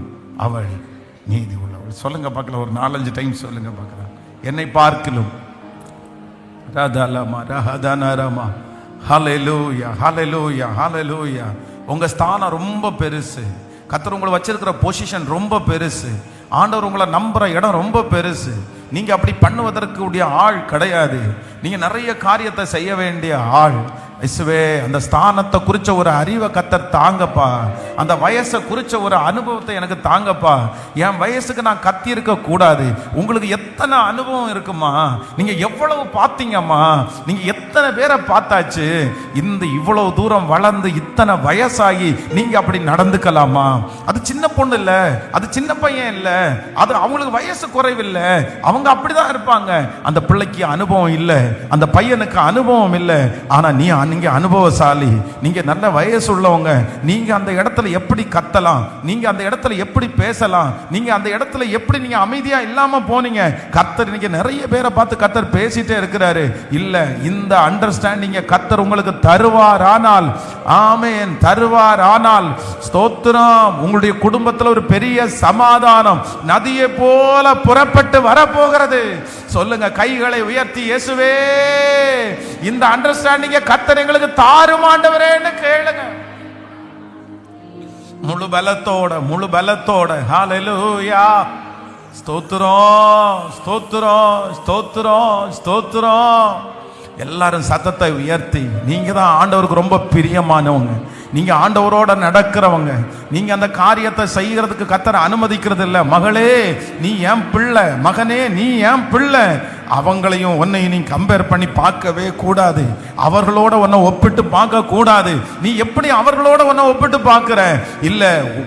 அவள் நீதி உள்ளவள். சொல்லுங்க பார்க்கலாம், ஒரு 4-5 டைம் சொல்லுங்க பார்க்கலாம். என்னை பார்க்கலும் ரதலமா ரஹதனரமா. ஹல்லேலூயா, ஹல்லேலூயா, ஹல்லேலூயா. உங்க ஸ்தானம் ரொம்ப பெருசு. கர்த்தர் உங்களை வச்சிருக்கிற பொசிஷன் ரொம்ப பெருசு. ஆண்டவர் உங்களை நம்புற இடம் ரொம்ப பெருசு. நீங்க அப்படி பண்ணுவதற்கு உடைய ஆள் கிடையாது. நீங்க நிறைய காரியத்தை செய்ய வேண்டிய ஆள். இயேசுவே, அந்த ஸ்தானத்தை குறிச்ச ஒரு அறிவை கர்த்தர் தாங்கப்பா. அந்த வயசை குறிச்ச ஒரு அனுபவத்தை எனக்கு தாங்கப்பா. என் வயசுக்கு நான் கத்தி இருக்க கூடாது. உங்களுக்கு எத்தனை அனுபவம் இருக்குமா? நீங்க எவ்வளவு பார்த்தீங்கம்மா? நீங்க எத்தனை பேரை பார்த்தாச்சு? இந்த இவ்வளவு தூரம் வளர்ந்து இத்தனை வயசாகி நீங்க அப்படி நடந்துக்கலாமா? அது சின்ன பொண்ணு இல்ல, அது சின்ன பையன் இல்ல, அது அவங்களுக்கு வயசு குறைவில்லை, அவங்க அப்படிதான் இருப்பாங்க. அந்த பிள்ளைக்கு அனுபவம் இல்லை, அந்த பையனுக்கு அனுபவம் இல்லை. ஆனா நீங்க அனுபவசாலி, நீங்க நல்ல வயசு உள்ளவங்க. நீங்க அந்த இடத்துல எப்படி கத்தலாம், நீங்க அந்த இடத்துல எப்படி பேசலாம், நீங்க அந்த இடத்துல எப்படி நீங்க அமைதியா இல்லாம போனீங்க. கர்த்தர் இன்னைக்கு நிறைய பேரை பார்த்து கர்த்தர் பேசிட்டே இருக்கிறாரு. இல்ல, இந்த அண்டர்ஸ்டாண்டிங்க கர்த்தர் உங்களுக்கு தருவார் ஆனால், ஆமென், தருவார் ஆனால் ஸ்தோத்திரம். உங்களுடைய குடும்பத்தில் ஒரு பெரிய சமாதானம் நதியை போல புறப்பட்டு வரப்போகிறது. சொல்லுங்க, கைகளை உயர்த்தி, இயேசுவே, இந்த அண்டர்ஸ்டாண்டிங்க கர்த்தர் எங்களுக்கு தாரும் ஆண்டவரேன்னு கேளுங்க. முழு பலத்தோட. ஹல்லேலூயா. ஸ்தோத்திரம், ஸ்தோத்திரம், ஸ்தோத்திரம், ஸ்தோத்திரம். எல்லாரும் சத்தத்தை உயர்த்தி, நீங்க தான் ஆண்டவருக்கு ரொம்ப பிரியமானவங்க, நீங்க ஆண்டவரோட நடக்கிறவங்க, நீங்க அந்த காரியத்தை செய்யறதுக்கு கர்த்தர் அனுமதிக்கிறது இல்லை. மகளே, நீ ஏன் பிள்ளை, மகனே, நீ ஏன் பிள்ளை. அவங்களையும் உன்னையும் நீ கம்பேர் பண்ணி பார்க்கவே கூடாது. அவர்களோட உன்னை ஒப்பிட்டு பார்க்க கூடாது. நீ எப்படி அவர்களோட உன்னை ஒப்பிட்டு பார்க்கிற? இல்ல,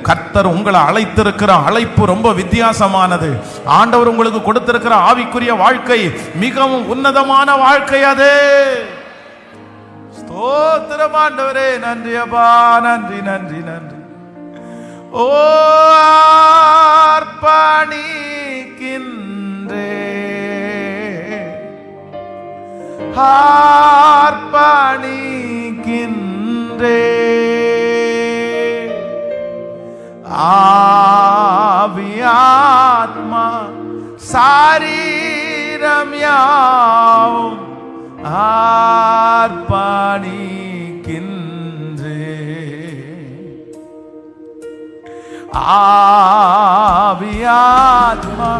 கர்த்தர் உங்களை அழைத்திருக்கிற அழைப்பு ரொம்ப வித்தியாசமானது. ஆண்டவர் உங்களுக்கு கொடுத்திருக்கிற ஆவிக்குரிய வாழ்க்கை மிகவும் உன்னதமான வாழ்க்கை. அது ஸ்தோத்திரம் ஆண்டவரே. நன்றி அப்பா, நன்றி, நன்றி, நன்றி. ஓ, அர்ப்பணிக்கின்றே, அர்ப்பணிக்கின்றே, ஆவியாத்மா சாரீரம் யாவும் அர்ப்பணிக்கின்றே. ஆவியாத்மா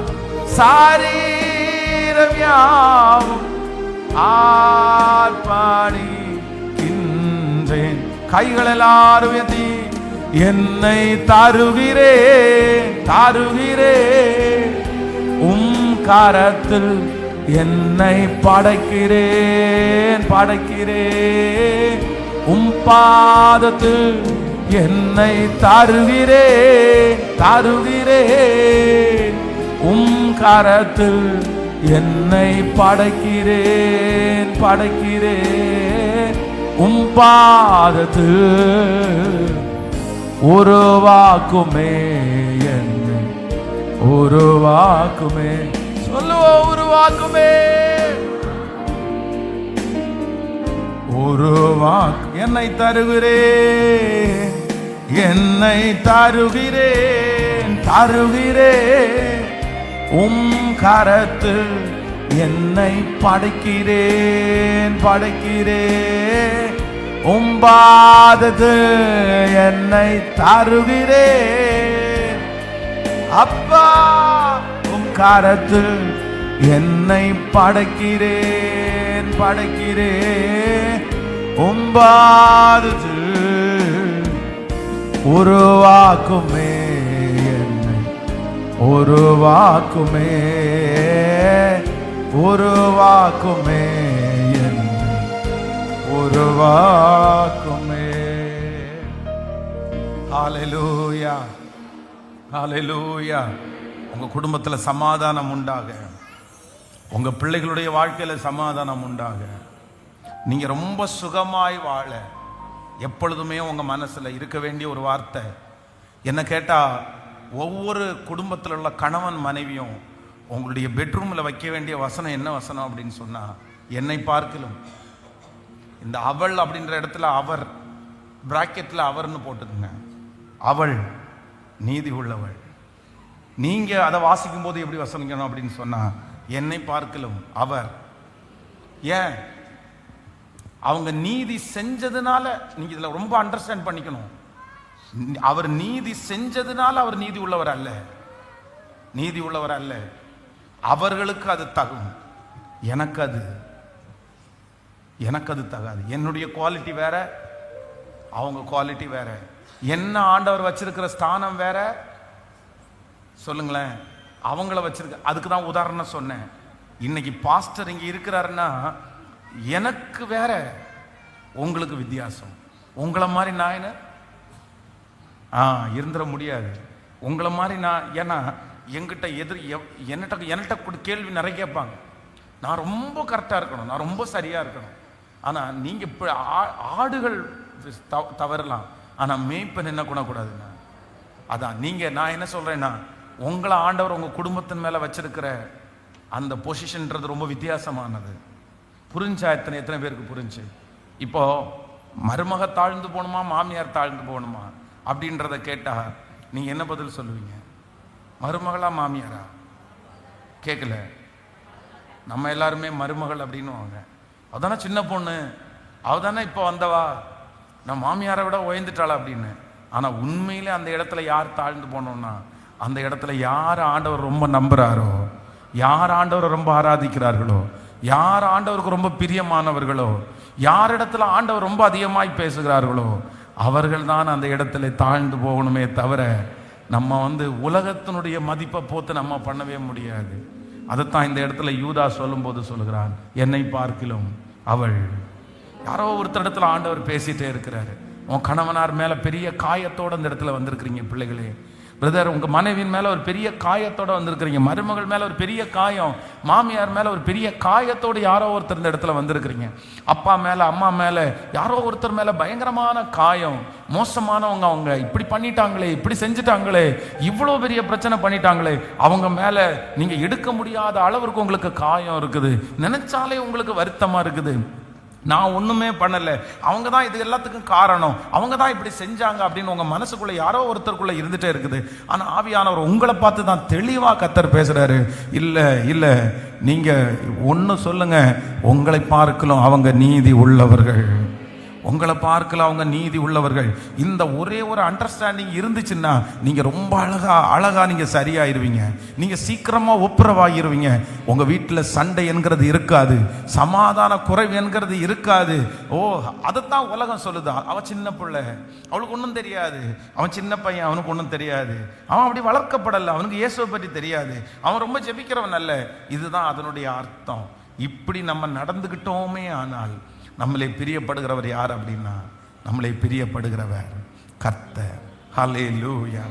சாரீரம் யாவும் அர்ப்பணிக்கின்றேன். கைகள் எல்லாரும் உயர்த்தி, என்னை தருகிறேன், தருகிறேன், உம் கரத்தில் என்னை படைக்கிறேன், படைக்கிறேன், உம் பாதத்தில் என்னை தருகிறேன், தருகிறேன், உம் கரத்தில் என்னை படைக்கிறேன், படைக்கிறேன், உம் பாதத்தில் உருவாக்குமே, என்னை உருவாக்குமே. சொல்லுவோம், உருவாக்குமே, உருவாக்கு. என்னை தருகிறேன், என்னை தருகிறேன், தருகிறேன், உம் கரத்தில் என்னை படைக்கிறேன், படைக்கிறேன், உம் பாதத்தில் என்னை தருகிறேன். அப்பா, உம் கரத்தில் என்னை படைக்கிறேன், படைக்கிறேன், உம் பாதத்தில் உருவாக்குமே, என்னை உருவாக்குமே, உருவாக்குமே, என்னை உருவாக்குமே. ஹல்லேலூயா. ஹல்லேலூயா. உங்க குடும்பத்துல சமாதானம் உண்டாக, உங்க பிள்ளைகளுடைய வாழ்க்கையில சமாதானம் உண்டாக, நீங்க ரொம்ப சுகமாய் வாழ. எப்பொழுதுமே உங்க மனசுல இருக்க வேண்டிய ஒரு வார்த்தை என்ன கேட்டா, ஒவ்வொரு குடும்பத்தில் உள்ள கணவன் மனைவியும் உங்களுடைய பெட்ரூம்ல வைக்க வேண்டிய வசனம் என்ன வசனம் அப்படின்னு சொன்னா, என்னை பார்க்கலும். இந்த அவள் அப்படின்ற இடத்துல அவர் பிராக்கெட்ல அவர்னு போட்டுக்குங்க. அவள் நீதி உள்ளவள். நீங்க அதை வாசிக்கும் போது எப்படி வசனிக்கணும் அப்படின்னு சொன்னா, என்னை பார்க்கலும் அவர். ஏன்? அவங்க நீதி செஞ்சதுனால, நீங்க இதுல ரொம்ப அண்டர்ஸ்டாண்ட் பண்ணிக்கணும். அவர் நீதி செஞ்சதுனால அவர் நீதி உள்ளவர் அல்ல, நீதி உள்ளவர் அல்ல. அவர்களுக்கு அது தகும், எனக்கு அது தகாது. என்னுடைய குவாலிட்டி வேற, அவங்க குவாலிட்டி வேற. என்ன ஆண்டவர் வச்சிருக்கிற ஸ்தானம் வேற. சொல்லுங்களேன், அவங்கள வச்சிருக்க. அதுக்கு தான் உதாரணம் சொன்னேன். இன்னைக்கு பாஸ்டர் இங்க இருக்கிறாருன்னா எனக்கு வேற, உங்களுக்கு வித்தியாசம். உங்களை மாதிரி நான் என்ன இருந்துட முடியாது. உங்களை மாதிரி நான், ஏன்னா என்கிட்ட என்கிட்ட கேள்வி நிறைய கேட்பாங்க. நான் ரொம்ப கரெக்டாக இருக்கணும், நான் ரொம்ப சரியாக இருக்கணும். ஆனால் நீங்கள் இப்போ ஆடுகள் தவறலாம், ஆனால் மேய்ப்பன் என்ன பண்ணக்கூடாதுண்ணா. அதான் நீங்கள், நான் என்ன சொல்கிறேன்னா, உங்களை ஆண்டவர் உங்கள் குடும்பத்தின் மேலே வச்சிருக்கிற அந்த பொசிஷன்ன்றது ரொம்ப வித்தியாசமானது. புரிஞ்சா? எத்தனை பேருக்கு புரிஞ்சு? இப்போ மருமக தாழ்ந்து போகணுமா, மாமியார் தாழ்ந்து போகணுமா அப்படின்றத கேட்டா நீங்க என்ன பதில் சொல்லுவீங்க? மருமகளா மாமியாரா? கேட்கல. நம்ம எல்லாருமே மருமகள் அப்படின்னு வாங்க. அதானே சின்ன பொண்ணு, அவதானே இப்போ வந்தவா, நான் மாமியாரை விட உயர்ந்துட்டாளா அப்படின்னு. ஆனா உண்மையிலே அந்த இடத்துல யார் தாழ்ந்து போனோம்னா, அந்த இடத்துல யார் ஆண்டவர் ரொம்ப நம்புறாரோ, யார் ஆண்டவரை ரொம்ப ஆராதிக்கிறார்களோ, யார் ஆண்டவருக்கு ரொம்ப பிரியமானவர்களோ, யார் இடத்துல ஆண்டவர் ரொம்ப அதிகமாய் பேசுகிறார்களோ, அவர்கள் தான் அந்த இடத்துல தாழ்ந்து போகணுமே தவிர, நம்ம உலகத்தினுடைய மதிப்பை போத்து நம்ம பண்ணவே முடியாது. அதைத்தான் இந்த இடத்துல யூதா சொல்லும் போது சொல்லுகிறான், என்னை பார்க்கிலும் அவள். யாரோ ஒருத்தர் இடத்துல ஆண்டவர் பேசிட்டே இருக்கிறாரு. உன் கணவனார் மேல பெரிய காயத்தோட இந்த இடத்துல வந்திருக்கிறீங்க பிள்ளைகளே. பிரதர், உங்க மனைவியின் மேல ஒரு பெரிய காயத்தோட வந்திருக்கிறீங்க. மருமகள் மேல ஒரு பெரிய காயம், மாமியார் மேல ஒரு பெரிய காயத்தோடு யாரோ ஒருத்தர் இந்த இடத்துல வந்திருக்கிறீங்க. அப்பா மேல, அம்மா மேல, யாரோ ஒருத்தர் மேல பயங்கரமான காயம். மோசமானவங்க, அவங்க இப்படி பண்ணிட்டாங்களே, இப்படி செஞ்சுட்டாங்களே, இவ்வளவு பெரிய பிரச்சனை பண்ணிட்டாங்களே, அவங்க மேல நீங்க எடுக்க முடியாத அளவிற்கு உங்களுக்கு காயம் இருக்குது. நினைச்சாலே உங்களுக்கு வருத்தமா இருக்குது. நான் ஒண்ணுமே பண்ணல, அவங்க தான் இது எல்லாத்துக்கும் காரணம், அவங்க தான் இப்படி செஞ்சாங்க அப்படின்னு உங்க மனசுக்குள்ள யாரோ ஒருத்தருக்குள்ள இருந்துட்டே இருக்குது. ஆனா ஆவியானவர் உங்களை பார்த்து தான் தெளிவா கர்த்தர் பேசுறாரு. இல்ல, நீங்க ஒண்ணு சொல்லுங்க, உங்களை பார்க்கலாம் அவங்க நீதி உள்ளவர்கள், உங்களை பார்க்கல அவங்க நீதி உள்ளவர்கள். இந்த ஒரே ஒரு அண்டர்ஸ்டாண்டிங் இருந்துச்சுன்னா நீங்க ரொம்ப அழகா நீங்க சரியாயிருவீங்க. நீங்க சீக்கிரமா ஒப்புரவாகிருவீங்க. உங்க வீட்டுல சண்டை என்கிறது இருக்காது, சமாதான குறைவு என்கிறது இருக்காது. அதைத்தான் உலகம் சொல்லுது. அவ சின்ன பிள்ளை, அவளுக்கு ஒன்றும் தெரியாது. அவன் சின்ன பையன், அவனுக்கு ஒன்றும் தெரியாது. அவன் அப்படி வளர்க்கப்படல, அவனுக்கு இயேசுவை பற்றி தெரியாது. அவன் ரொம்ப ஜெபிக்கிறவன் அல்ல. இதுதான் அதனுடைய அர்த்தம். இப்படி நம்ம நடந்துகிட்டோமே ஆனால் நம்மளை பிரியப்படுகிறவர் யார் அப்படின்னா, நம்மளை பிரியப்படுகிறவர் கர்த்தர். ஹல்லேலூயா.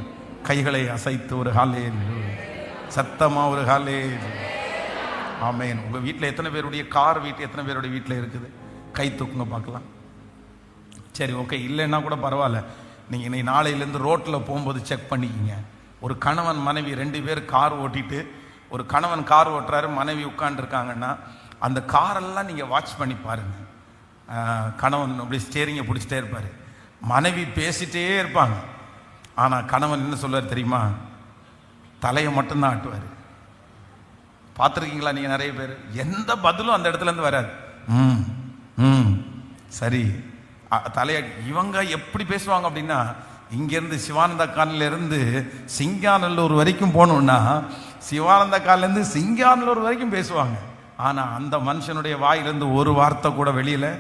கைகளை அசைத்து ஒரு ஹல்லேலூயா, சத்தமா ஒரு ஹல்லேலூயா, ஆமென். உங்க வீட்டில் எத்தனை பேருடைய கார் எத்தனை பேருடைய வீட்டில் இருக்குது? கை தூக்குங்க பார்க்கலாம். சரி, ஓகே. இல்லைன்னா கூட பரவாயில்ல. நீங்க இன்னைக்கு நாளையிலேருந்து ரோட்டில் போகும்போது செக் பண்ணிக்கிங்க. ஒரு கணவன் மனைவி 2 பேர் கார் ஓட்டிட்டு, ஒரு கணவன் கார் ஓட்டுறாரு, மனைவி உட்காந்துருக்காங்கன்னா அந்த காரெல்லாம் நீங்க வாட்ச் பண்ணி பாருங்க. கணவன் அப்படி ஸ்டேரிங்கை பிடிச்சிட்டே இருப்பார், மனைவி பேசிட்டே இருப்பாங்க. ஆனால் கணவன் என்ன சொல்வார் தெரியுமா? தலையை மட்டும்தான் ஆட்டுவார். பார்த்துருக்கீங்களா நீங்கள்? நிறைய பேர் எந்த பதிலும் அந்த இடத்துலேருந்து வராது. சரி, தலையாட்டி. இவங்க எப்படி பேசுவாங்க அப்படின்னா, இங்கேருந்து சிவானந்த காலிலேருந்து சிங்காநல்லூர் வரைக்கும் போகணுன்னா சிவானந்த காலிலேருந்து சிங்காநல்லூர் வரைக்கும் பேசுவாங்க. ஆனால் அந்த மனுஷனுடைய வாயிலிருந்து ஒரு வார்த்தை கூட வெளியில்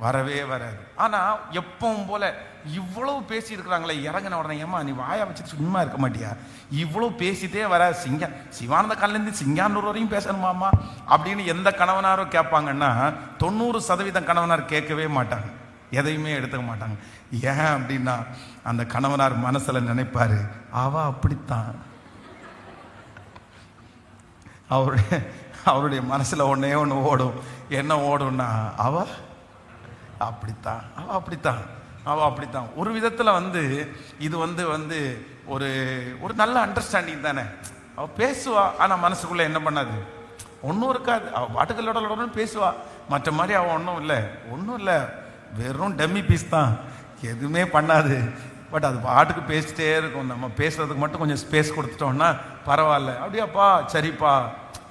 வரவே வராது. ஆனால் எப்பவும் போல இவ்வளவு பேசி இருக்கிறாங்களே, இறங்கின உடனே, ஏமா நீ வாயை வச்சுட்டு சும்மா இருக்க மாட்டியா? இவ்வளவு பேசிட்டே வர சிவானந்த காலிலேருந்து சிங்கானூர் வரையும் பேசணுமாமா அப்படின்னு எந்த கணவனாரும் கேட்பாங்கன்னா 90% கணவனார் கேட்கவே மாட்டாங்க. எதையுமே எடுத்துக்க மாட்டாங்க. ஏன் அப்படின்னா அந்த கணவனார் மனசுல நினைப்பாரு, அவ அப்படித்தான். அவருடைய மனசுல ஒன்னே ஒன்று ஓடும். என்ன ஓடும்னா, அவ அப்படித்தான், அவ அப்படித்தான், அவ அப்படித்தான். ஒரு விதத்துல இது ஒரு ஒரு நல்ல அண்டர்ஸ்டாண்டிங் தானே. அவ பேசுவா, ஆனா மனசுக்குள்ள என்ன பண்ணாது, ஒன்றும் இருக்காது. அவள் பாட்டுகளோட பேசுவா, மற்ற மாதிரி அவள் ஒன்றும் இல்லை, வெறும் டம்மி பீஸ் தான், எதுவுமே பண்ணாது. பட் அது பாட்டுக்கு பேசிட்டே இருக்கும். நம்ம பேசுறதுக்கு மட்டும் கொஞ்சம் ஸ்பேஸ் கொடுத்துட்டோம்னா பரவாயில்ல. அப்படியாப்பா, சரிப்பா,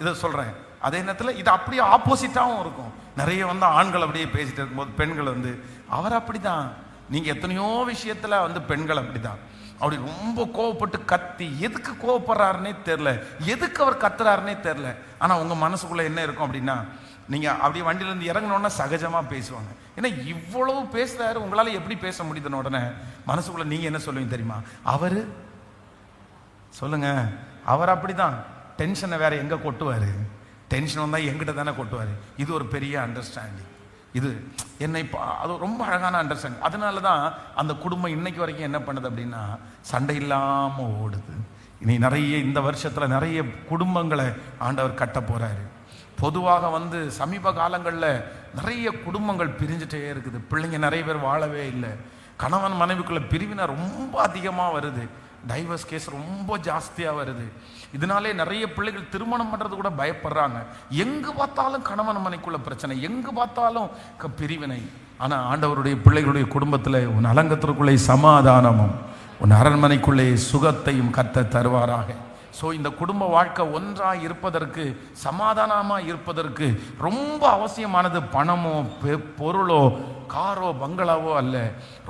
இதை சொல்கிறேன். அதே நேரத்தில் இது அப்படியே ஆப்போசிட்டாகவும் இருக்கும். நிறைய ஆண்கள் அப்படியே பேசிட்டு இருக்கும்போது பெண்கள் அவர் அப்படி தான். நீங்கள் எத்தனையோ விஷயத்தில் பெண்கள் அப்படி தான். அப்படி ரொம்ப கோவப்பட்டு கத்தி, எதுக்கு கோவப்படுறாருன்னே தெரில, எதுக்கு அவர் கத்துறாருன்னே தெரில. ஆனால் உங்கள் மனசுக்குள்ளே என்ன இருக்கும் அப்படின்னா, நீங்கள் அப்படியே வண்டியிலேருந்து இறங்கினோன்னா சகஜமாக பேசுவாங்க. ஏன்னா இவ்வளவு பேசுகிறாரு, உங்களால் எப்படி பேச முடியுதுன்னு உடனே மனசுக்குள்ளே நீங்கள் என்ன சொல்லுவீங்க தெரியுமா? அவர் சொல்லுங்க, அவர் அப்படி தான். டென்ஷனை வேற எங்கே கொட்டுவார்? டென்ஷன் வந்தால் எங்கிட்ட தானே கொட்டுவார். இது ஒரு பெரிய அண்டர்ஸ்டாண்டிங். இது என்னை அது ரொம்ப அழகான அண்டர்ஸ்டாண்டிங். அதனால தான் அந்த குடும்பம் இன்னைக்கு வரைக்கும் என்ன பண்ணுது அப்படின்னா, சண்டை இல்லாமல் ஓடுது. இனி நிறைய இந்த வருஷத்தில் நிறைய குடும்பங்களை ஆண்டவர் கட்ட போறாரு. பொதுவாக சமீப காலங்களில் நிறைய குடும்பங்கள் பிரிஞ்சுட்டே இருக்குது. பிள்ளைங்க நிறைய பேர் வாழவே இல்லை. கணவன் மனைவிக்குள்ள பிரிவினை ரொம்ப அதிகமாக வருது. டைவர்ஸ் கேஸ் ரொம்ப ஜாஸ்தியாக வருது. இதனாலே நிறைய பிள்ளைகள் திருமணம் பண்ணுறது கூட பயப்படுறாங்க. எங்கு பார்த்தாலும் கணவன் மனைக்குள்ள பிரச்சனை, எங்கு பார்த்தாலும் பிரிவினை. ஆனால் ஆண்டவருடைய பிள்ளைகளுடைய குடும்பத்தில் உன் அலங்கத்திற்குள்ளே சமாதானமும் உன் அரண்மனைக்குள்ளே சுகத்தையும் கர்த்தர் தருவாராக. ஸோ இந்த குடும்ப வாழ்க்கை ஒன்றாக இருப்பதற்கு, சமாதானமாக இருப்பதற்கு ரொம்ப அவசியமானது பணமோ பொருளோ காரோ பங்களாவோ அல்ல.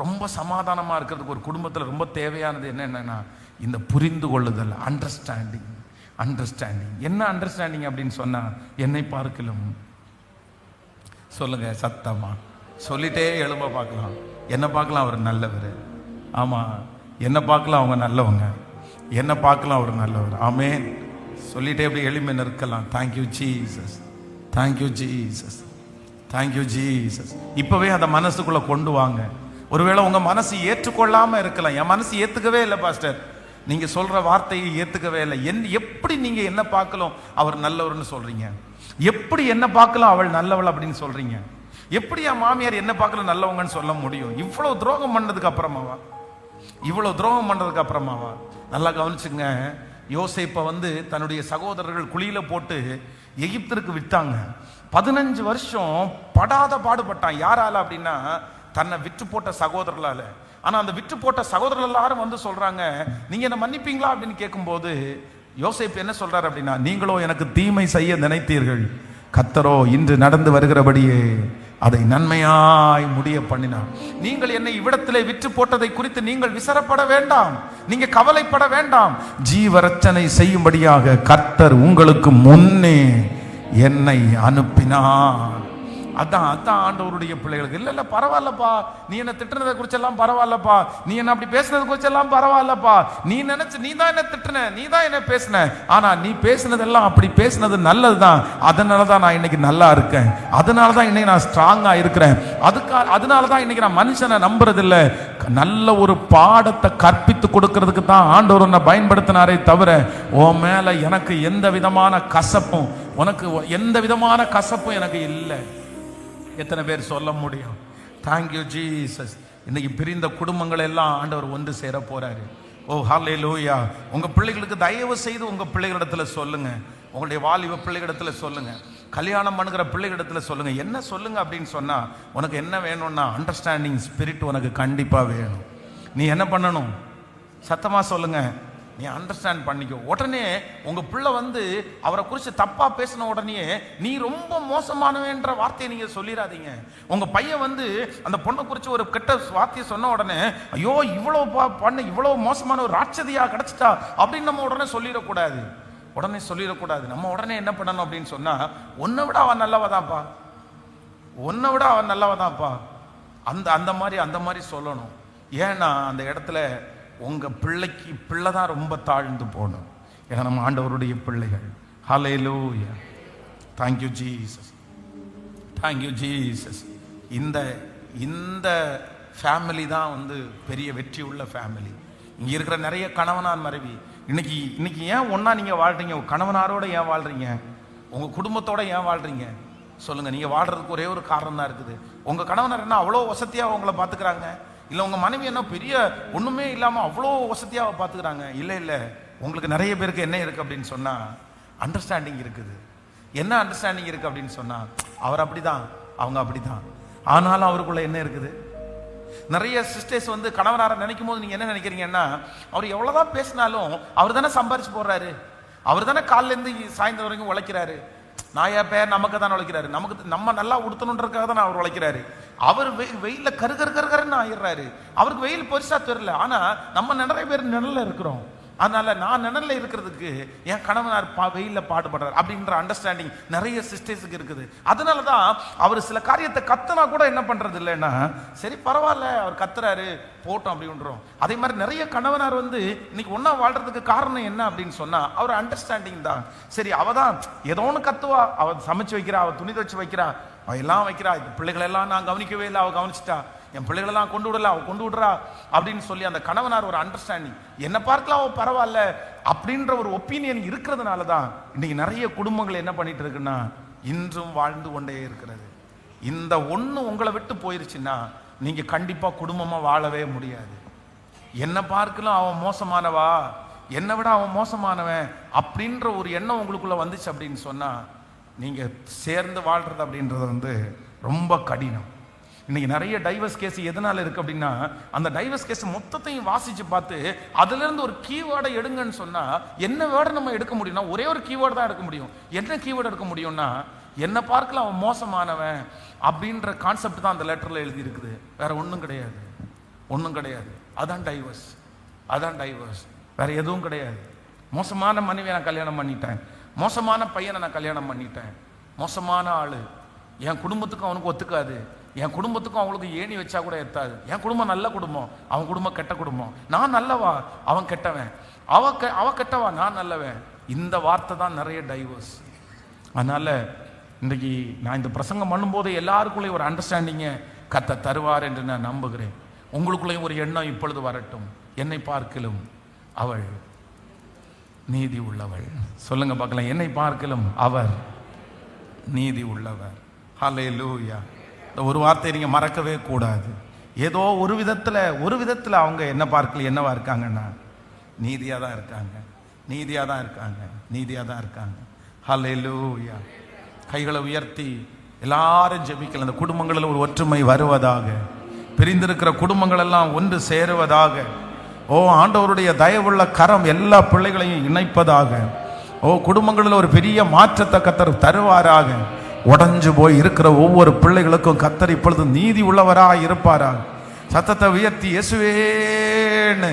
ரொம்ப சமாதானமாக இருக்கிறதுக்கு ஒரு குடும்பத்தில் ரொம்ப தேவையானது என்னென்னா இந்த புரிந்து கொள்ளுதல், அண்டர்ஸ்டாண்டிங். என்ன அண்டர்ஸ்டாண்டிங் அப்படின்னு சொன்னால், என்னை பார்க்கலும் சொல்லுங்க சத்தமா, சொல்லிட்டே எழும்ப பார்க்கலாம். என்ன பார்க்கலாம் அவர் நல்லவர். ஆமாம், என்ன பார்க்கலாம் அவங்க நல்லவங்க, என்ன பார்க்கலாம் அவர் நல்லவர். ஆமென். சொல்லிட்டே எப்படி எளிமை நிற்கலாம். Thank you Jesus, thank you Jesus, thank you Jesus. இப்பவே அந்த மனசுக்குள்ள கொண்டு வாங்க. ஒருவேளை உங்க மனசு ஏற்றுக்கொள்ளாம இருக்கலாம். என் மனசு ஏத்துக்கவே இல்லை பாஸ்டர், நீங்க சொல்ற வார்த்தையை ஏத்துக்கவே இல்லை. எப்படி நீங்க என்ன பார்க்கலாம் அவர் நல்லவர்னு சொல்றீங்க? எப்படி என்ன பார்க்கலாம் அவள் நல்லவள் அப்படின்னு சொல்றீங்க? எப்படி என் மாமியார் என்ன பார்க்கலாம் நல்லவங்கன்னு சொல்ல முடியும்? இவ்வளவு துரோகம் பண்ணதுக்கு அப்புறமாவா? நல்லா கவனிச்சுங்க. யோசேப்பை தன்னுடைய சகோதரர்கள் குழியில போட்டு எகிப்திற்கு விட்டாங்க. 15 வருஷம் படாத பாடுபட்டான். யாரால அப்படின்னா, தன்னை விற்று போட்ட சகோதரர்களால. ஆனா அந்த விற்று போட்ட சகோதரர்கள் எல்லாரும் சொல்றாங்க, நீங்க என்ன மன்னிப்பீங்களா அப்படின்னு கேட்கும்போது யோசேப்பு என்ன சொல்றாரு அப்படின்னா, நீங்களோ எனக்கு தீமை செய்ய நினைத்தீர்கள், கர்த்தரோ இன்று நடந்து வருகிறபடியே அதை நன்மையாய் முடிய பண்ணினார். நீங்கள் என்னை இவ்விடத்திலே விற்று போட்டதை குறித்து நீங்கள் விசாரப்பட வேண்டாம், நீங்க கவலைப்பட வேண்டாம். ஜீவரட்சனை செய்யும்படியாக கர்த்தர் உங்களுக்கு முன்னே என்னை அனுப்பினார். அதான் ஆண்டவருடைய பிள்ளைகளுக்கு. இல்ல பரவாயில்லப்பா, நீ என்ன திட்டுனதை குறிச்செல்லாம் பரவாயில்லப்பா, நீ என்ன அப்படி பேசுனது குறிச்செல்லாம் பரவாயில்லப்பா, நீ தான் என்ன திட்டுன, நீ தான் என்ன பேசின, ஆனா நீ பேசினதெல்லாம் அப்படி பேசினது நல்லதுதான், அதனாலதான் நான் இன்னைக்கு நல்லா இருக்கேன், அதனாலதான் இன்னைக்கு நான் ஸ்ட்ராங்கா இருக்கிறேன், அதனாலதான் இன்னைக்கு நான் மனுஷனை நம்புறது இல்லை. நல்ல ஒரு பாடத்தை கற்பித்து கொடுக்கறதுக்கு தான் ஆண்டவர் உன்னை பயன்படுத்தினாரே தவிர உன் மேல எனக்கு எந்த விதமான கசப்பும், உனக்கு எந்த விதமான கசப்பும் எனக்கு இல்லை. எத்தனை பேர் சொல்ல முடியும்? Thank you Jesus. இன்னைக்கு பிரிந்த குடும்பங்கள் எல்லாம் ஆண்டவர் ஒன்று சேர போறாரு. ஓ ஹல்லேலூயா. உங்க பிள்ளைகளுக்கு தயவு செய்து உங்க பிள்ளைகளிடத்துல சொல்லுங்க, உங்களுடைய வாலிப பிள்ளைகளிடத்துல சொல்லுங்க, கல்யாணம் பண்ணுகிற பிள்ளைகளிடத்துல சொல்லுங்க. என்ன சொல்லுங்க அப்படின்னு சொன்னா, உனக்கு என்ன வேணும்னா அண்டர்ஸ்டாண்டிங் ஸ்பிரிட் உனக்கு கண்டிப்பா வேணும். நீ என்ன பண்ணணும்? சத்தமா சொல்லுங்க, நீ அண்டர்ஸ்டாண்ட் பண்ணிக்கோ. உடனே உங்க பிள்ளை அவரை குறித்து தப்பா பேசின உடனே நீ ரொம்ப மோசமானவன்ற வார்த்தையை நீங்க சொல்லிடாதீங்க. உங்க பையன் அந்த பொண்ணை குறித்து ஒரு கெட்ட வார்த்தையை சொன்ன உடனே, ஐயோ இவ்வளவு பண்ண இவ்வளவு மோசமான ஒரு ராட்சதியா கிடைச்சிட்டா அப்படின்னு நம்ம உடனே சொல்லிடக்கூடாது. நம்ம உடனே என்ன பண்ணணும் அப்படின்னு சொன்னா, உன்னை விட அவன் நல்லவதான்ப்பா, அந்த மாதிரி சொல்லணும். ஏன்னா அந்த இடத்துல உங்க பிள்ளை தான் ரொம்ப தாழ்ந்து போகணும். ஏன்னா நம்ம ஆண்டவருடைய பிள்ளைகள். Hallelujah. Thank you Jesus, thank you Jesus. இந்த ஃபேமிலி தான் வந்து பெரிய வெற்றி உள்ள ஃபேமிலி. இங்க இருக்கிற நிறைய கணவனார் மனைவி இன்னைக்கு ஏன் ஒன்னா நீங்க வாழ்றீங்க? கணவனாரோட ஏன் வாழ்றீங்க? உங்க குடும்பத்தோட ஏன் வாழ்றீங்க? சொல்லுங்க. நீங்க வாழ்றதுக்கு ஒரே ஒரு காரணம் தான் இருக்குது. உங்க கணவனார் என்ன அவ்வளோ வசதியா உங்களை பாத்துக்கிறாங்க? இல்ல உங்க மனைவி என்ன பெரிய ஒண்ணுமே இல்லாம அவ்வளோ வசதியா பாத்துக்கிறாங்க? இல்ல உங்களுக்கு நிறைய பேருக்கு என்ன இருக்கு அப்படின்னு சொன்னா அண்டர்ஸ்டாண்டிங் இருக்குது. என்ன அண்டர்ஸ்டாண்டிங் இருக்கு அப்படின்னு சொன்னா அவர் அப்படிதான், அவங்க அப்படிதான், ஆனாலும் அவருக்குள்ள என்ன இருக்குது? நிறைய சிஸ்டர்ஸ் வந்து கணவனாரை நினைக்கும் போது நீங்க என்ன நினைக்கிறீங்கன்னா, அவர் எவ்வளவுதான் பேசினாலும் அவர் தானே சம்பாரிச்சு போடுறாரு, அவர் தானே காலில இருந்து சாயந்தரம் வரைக்கும் உழைக்கிறாரு, நான் என் பேர் நமக்கு தானே உழைக்கிறாரு, நமக்கு நம்ம நல்லா உடுத்தணுன்றதுக்காக தான் அவர் உழைக்கிறாரு. அவர் வெயில கருன்னு ஆயிடுறாரு. அவருக்கு வெயில் பெருசா தெரியல, ஆனா நம்ம நிறைய பேர் நிழல்ல இருக்கிறோம். அதனால நான் நிழல்ல இருக்கிறதுக்கு என் கணவனார் வெயில பாடுபடுறார் அப்படின்ற அண்டர்ஸ்டாண்டிங் நிறைய சிஸ்டர்ஸுக்கு இருக்குது. அதனாலதான் அவர் சில காரியத்தை கத்துனா கூட என்ன பண்றது இல்லைன்னா, சரி பரவாயில்ல அவர் கத்துறாரு போட்டோம் அப்படின்றோம். அதே மாதிரி நிறைய கணவனார் வந்து இன்னைக்கு ஒன்னா வாழ்றதுக்கு காரணம் என்ன அப்படின்னு சொன்னா அவர் அண்டர்ஸ்டாண்டிங் தான். சரி அவதான் ஏதோ ஒன்று கத்துவா, அவ சமைச்சு வைக்கிறா, அவ துணி துவச்சு வைக்கிறா, அவ எல்லாம் வைக்கிறா, பிள்ளைகள் எல்லாம் நான் கவனிக்கவே இல்லை, அவ கவனிச்சுட்டா, என் பிள்ளைகளெல்லாம் கொண்டு விடல அவ கொண்டு விடுறா அப்படின்னு சொல்லி அந்த கணவனார் ஒரு அண்டர்ஸ்டாண்டிங், என்ன பார்க்கலாம் அவ பரவாயில்ல அப்படின்ற ஒரு ஒப்பீனியன் இருக்கிறதுனால தான் இன்னைக்கு நிறைய குடும்பங்கள் என்ன பண்ணிட்டு இருக்குன்னா இன்றும் வாழ்ந்து கொண்டே இருக்கிறது. இந்த ஒண்ணு உங்களை விட்டு போயிருச்சுன்னா நீங்க கண்டிப்பா குடும்பமா வாழவே முடியாது. என்ன பார்க்கலாம் அவன் மோசமானவா, என்னை விட அவன் மோசமானவன் அப்படின்ற ஒரு எண்ணம் உங்களுக்குள்ள வந்துச்சு அப்படின்னு சொன்னா நீங்க சேர்ந்து வாழ்றது அப்படின்றது வந்து ரொம்ப கடினம். இன்னைக்கு நிறைய டைவர்ஸ் கேஸ் எதனால இருக்கு அப்படின்னா, அந்த டைவர்ஸ் கேஸ் மொத்தத்தையும் வாசிச்சு பார்த்து அதுல இருந்து ஒரு கீவேர்டை எடுங்கன்னு சொன்னா என்ன வேர்டை நம்ம எடுக்க முடியும்னா ஒரே ஒரு கீவேர்டு தான் எடுக்க முடியும். என்ன கீவேர்டு எடுக்க முடியும்னா, என்ன பார்க்கலாம் அவன் மோசமானவன் அப்படின்ற கான்செப்ட் தான் அந்த லெட்டர்ல எழுதி இருக்குது. வேற ஒன்றும் கிடையாது, ஒன்றும் கிடையாது. அதான் டைவர்ஸ், அதான் டைவர்ஸ், வேற எதுவும் கிடையாது. மோசமான மனைவியை நான் கல்யாணம் பண்ணிட்டேன், மோசமான பையனை நான் கல்யாணம் பண்ணிட்டேன், மோசமான ஆளு, என் குடும்பத்துக்கும் அவனுக்கு ஒத்துக்காது, என் குடும்பத்துக்கும் அவங்களுக்கு ஏணி வச்சா கூட எத்தாது, என் குடும்பம் நல்ல குடும்பம், அவன் குடும்பம் கெட்ட குடும்பம், நான் நல்லவா அவன் கெட்டவன், அவ கெட்டவா நான் நல்லவன். இந்த வார்த்தை தான் நிறைய டைவர்ஸ். அதனால இன்றைக்கு நான் இந்த பிரசங்கம் பண்ணும்போது எல்லாருக்குள்ளேயும் ஒரு அண்டர்ஸ்டாண்டிங்கை கத்த தருவார் என்று நான் நம்புகிறேன். உங்களுக்குள்ளேயும் ஒரு எண்ணம் இப்பொழுது வரட்டும், என்னை பார்க்கலும் அவள் நீதி உள்ளவள். சொல்லுங்க பார்க்கலாம், என்னை பார்க்கலும் அவர் நீதி உள்ளவர். ஹல்லேலூயா. இந்த ஒரு வார்த்தை நீங்க மறக்கவே கூடாது. ஏதோ ஒரு விதத்துல அவங்க என்ன பார்க்கல என்னவா இருக்காங்கன்னா நீதியா தான் இருக்காங்க, நீதியா தான் இருக்காங்க, நீதியா தான் இருக்காங்க. ஹல்லேலூயா. கைகளை உயர்த்தி எல்லாரும் ஜெபிக்கலாம். அந்த குடும்பங்களில் ஒரு ஒற்றுமை வருவதாக, பிரிந்திருக்கிற குடும்பங்கள் எல்லாம் ஒன்று சேருவதாக. ஓ ஆண்டவருடைய தயவுள்ள கரம் எல்லா பிள்ளைகளையும் இணைப்பதாக. ஓ குடும்பங்களில் ஒரு பெரிய மாற்றத்தை கர்த்தர் தருவாராக. உடைஞ்சு போய் இருக்கிற ஒவ்வொரு பிள்ளைகளுக்கும் கர்த்தர் இப்பொழுது நீதி உள்ளவராக இருப்பாராக. சத்தத்தை உயர்த்தி இயேசுவேன்னு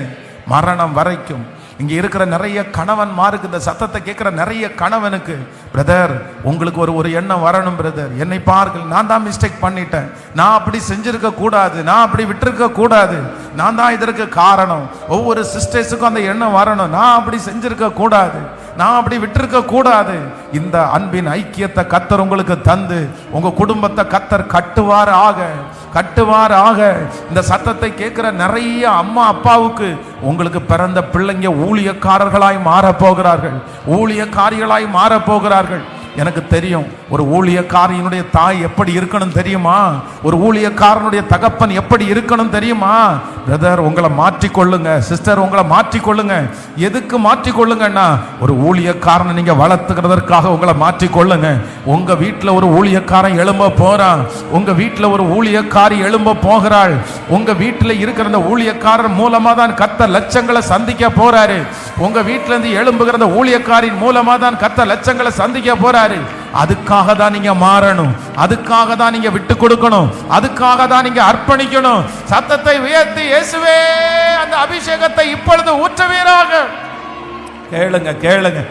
மரணம் வரைக்கும் இங்க இருக்கிற நிறைய கணவன்மாருக்கு இந்த சத்தத்தை கேட்கிற நிறைய கணவனுக்கு, பிரதர் உங்களுக்கு ஒரு எண்ணம் வரணும் பிரதர், என்னை பார்க்கல, நான் தான் மிஸ்டேக் பண்ணிட்டேன், நான் அப்படி செஞ்சிருக்க கூடாது, நான் அப்படி விட்டுருக்க கூடாது, நான் தான் இதற்கு காரணம். ஒவ்வொரு சிஸ்டர்ஸுக்கும் அந்த எண்ணம் வரணும், நான் அப்படி செஞ்சிருக்க கூடாது, நான் அப்படி விட்டுருக்க கூடாது. இந்த அன்பின் ஐக்கியத்தை கர்த்தர் உங்களுக்கு தந்து உங்க குடும்பத்தை கர்த்தர் கட்டுவார் ஆக. இந்த சத்தத்தை கேட்கிற நிறைய அம்மா அப்பாவுக்கு உங்களுக்கு பிறந்த பிள்ளைங்க ஊழியக்காரர்களாய் மாறப்போகிறார்கள், ஊழியக்காரிகளாய் மாறப்போகிறார்கள். எனக்கு தெரியும் ஒரு ஊழியக்காரியினுடைய தாய் எப்படி இருக்கணும் தெரியுமா, ஒரு ஊழியக்காரனுடைய தகப்பன் எப்படி இருக்கணும் தெரியுமா. பிரதர் உங்களை மாற்றிக்கொள்ளுங்க, சிஸ்டர் உங்களை மாற்றிக்கொள்ளுங்க. எதுக்கு மாற்றிக்கொள்ளுங்கன்னா ஒரு ஊழியக்காரனை நீங்க வளர்த்துக்கிறதற்காக உங்களை மாற்றிக்கொள்ளுங்க. உங்க வீட்டில் ஒரு ஊழியக்காரன் எழும்ப போறான், உங்க வீட்டில் ஒரு ஊழியக்காரி எழும்ப போகிறாள். உங்க வீட்டில் இருக்கிற அந்த ஊழியக்காரர் மூலமா தான் கர்த்தர் லட்சங்களை சந்திக்க போறாரு. உங்க வீட்டில இருந்து எழும்புகிற அந்த ஊழியக்காரின் மூலமா தான் கர்த்தர் லட்சங்களை சந்திக்க போறாரு. அதுக்காக தான் நீங்க மாறணும், அதுக்காக தான் நீங்க விட்டு கொடுக்கணும், அதுக்காக தான் நீங்க அர்ப்பணிக்கணும். சத்தத்தை உயர்த்தி இயேசுவே அந்த அபிஷேகத்தை இப்பொழுது ஊற்றுவீராக. கேளுங்க.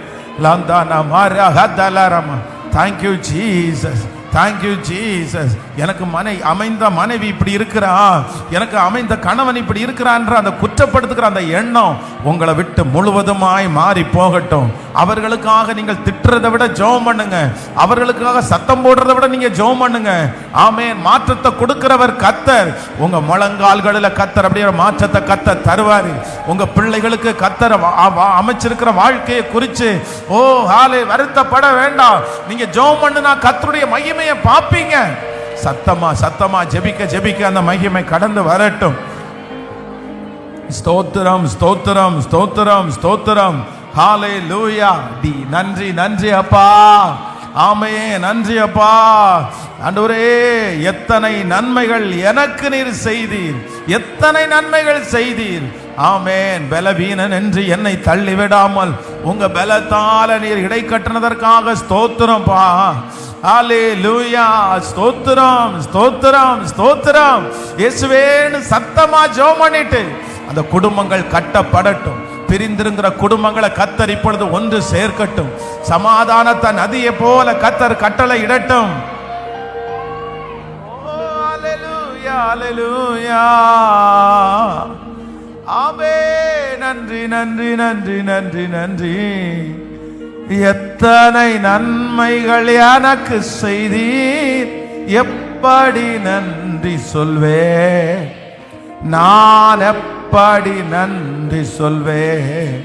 லாந்தானா மாரா ஹதலரமா. Thank you Jesus, thank you Jesus. எனக்கு அமைந்த மனைவி இப்படி இருக்கிறா, எனக்கு அமைந்த கணவன் இப்படி இருக்கிறான்ற அந்த குற்றப்படுத்துகிற அந்த எண்ணம் உங்களை விட்டு முழுவதுமாய் மாறி போகட்டும். அவர்களுக்காக நீங்கள் திட்டுறதை விட ஜெபம் பண்ணுங்க, அவர்களுக்காக சத்தம் போடுறதை விட நீங்க ஜெபம் பண்ணுங்க. ஆமென். மாற்றத்தை கொடுக்கிறவர் கர்த்தர். உங்க முழங்கால்களில் கர்த்தர் அப்படியே மாற்றத்தை கர்த்தர் தருவாரு. உங்க பிள்ளைகளுக்கு கர்த்தர் அமைச்சிருக்கிற வாழ்க்கையை குறித்து வருத்தப்பட வேண்டாம். நீங்க ஜெபம் பண்ணுனா கர்த்தருடைய மகிமையை பார்ப்பீங்க. சத்தமா ஜெபிக்க ஜெபிக்க அந்த மகிமை கடந்து வரட்டும். ஸ்தோத்திரம் ஸ்தோத்திரம் ஸ்தோத்திரம் ஸ்தோத்திரம். ஹல்லேலூயா. நன்றி அப்பா. ஆமென். நன்றி அப்பா. ஆண்டவரே, எத்தனை நன்மைகள் எனக்கு நீர் செய்தீர், எத்தனை நன்மைகள் செய்தீர். ஆமென். பலவீனன் என்று என்னை தள்ளிவிடாமல் உங்க பலத்தால நீர் இடை கட்டினதற்காக ஸ்தோத்திரம் பா. ஹல்லேலூயா. ஸ்தோத்திரம் ஸ்தோத்திரம் ஸ்தோத்திரம். இயேசுவேன்னு சத்தமா ஜெபம் பண்ணிட்டு அந்த குடும்பங்கள் கட்டப்படட்டும். பிரிந்திருக்கிற குடும்பங்களை கர்த்தர் இப்பொழுது ஒன்று சேர்க்கட்டும். சமாதானத்தை நதியை போல கர்த்தர் கட்டளை இடட்டும். ஹல்லேலூயா ஹல்லேலூயா. ஆமென். நன்றி நன்றி நன்றி நன்றி நன்றி. எத்தனை நன்மைகள் எனக்கு செய்தீர், எப்படி நன்றி சொல்வேன், நான் எப்படி நன்றி சொல்வேன்.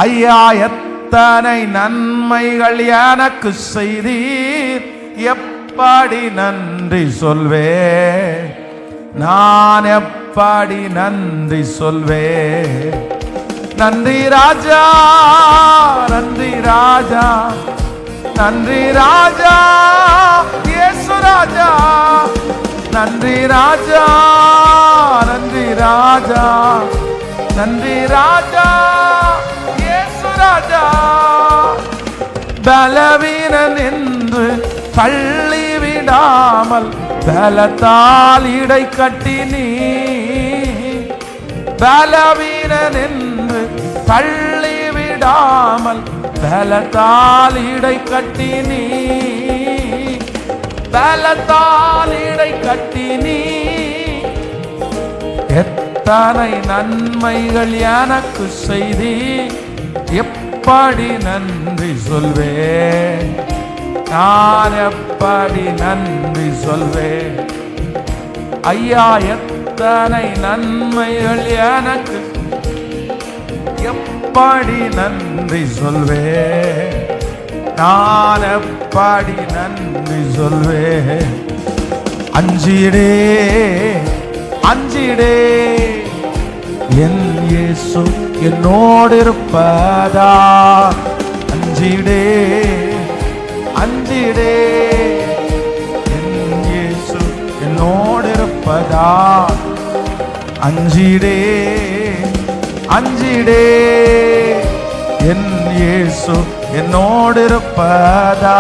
ஐயா, எத்தனை நன்மைகள் எனக்கு செய்தீர், எப்படி நன்றி சொல்வேன், நான் எப்படி நன்றி சொல்வேன். நன்றி ராஜா, நன்றி ராஜா, நன்றி ராஜா, இயேசு ராஜா. நன்றி ராஜா, நன்றி ராஜா, நன்றி ராஜா, இயேசு ராஜா. பலவீனன் என்று தள்ளிவிடாமல் பலத்தால் இடை கட்டி நீ, பலவீனன் என்று தள்ளிவிடாமல் பலத்தால் இடை கட்டி நீ, பலத்தால் இடை கட்டி நீ. எத்தனை நன்மைகள் எனக்கு செய்தி, எப்படி நன்றி சொல்வேன், நான் எப்படி நன்றி சொல்வேன். ஐயா, எத்தனை நன்மைகள் எனக்கு, எப்படி நன்றி சொல்வேன், நான் எப்படி நன்றி சொல்வேன். அஞ்சிடே அஞ்சிடே, என் இயேசு என்னோடு இருப்பதா. அஞ்சிடே அஞ்சிடே, என் இயேசு என்னோடு இருப்பதா. அஞ்சிடே அஞ்சிடே, என் இயேசு என்னோடு இருப்பதா.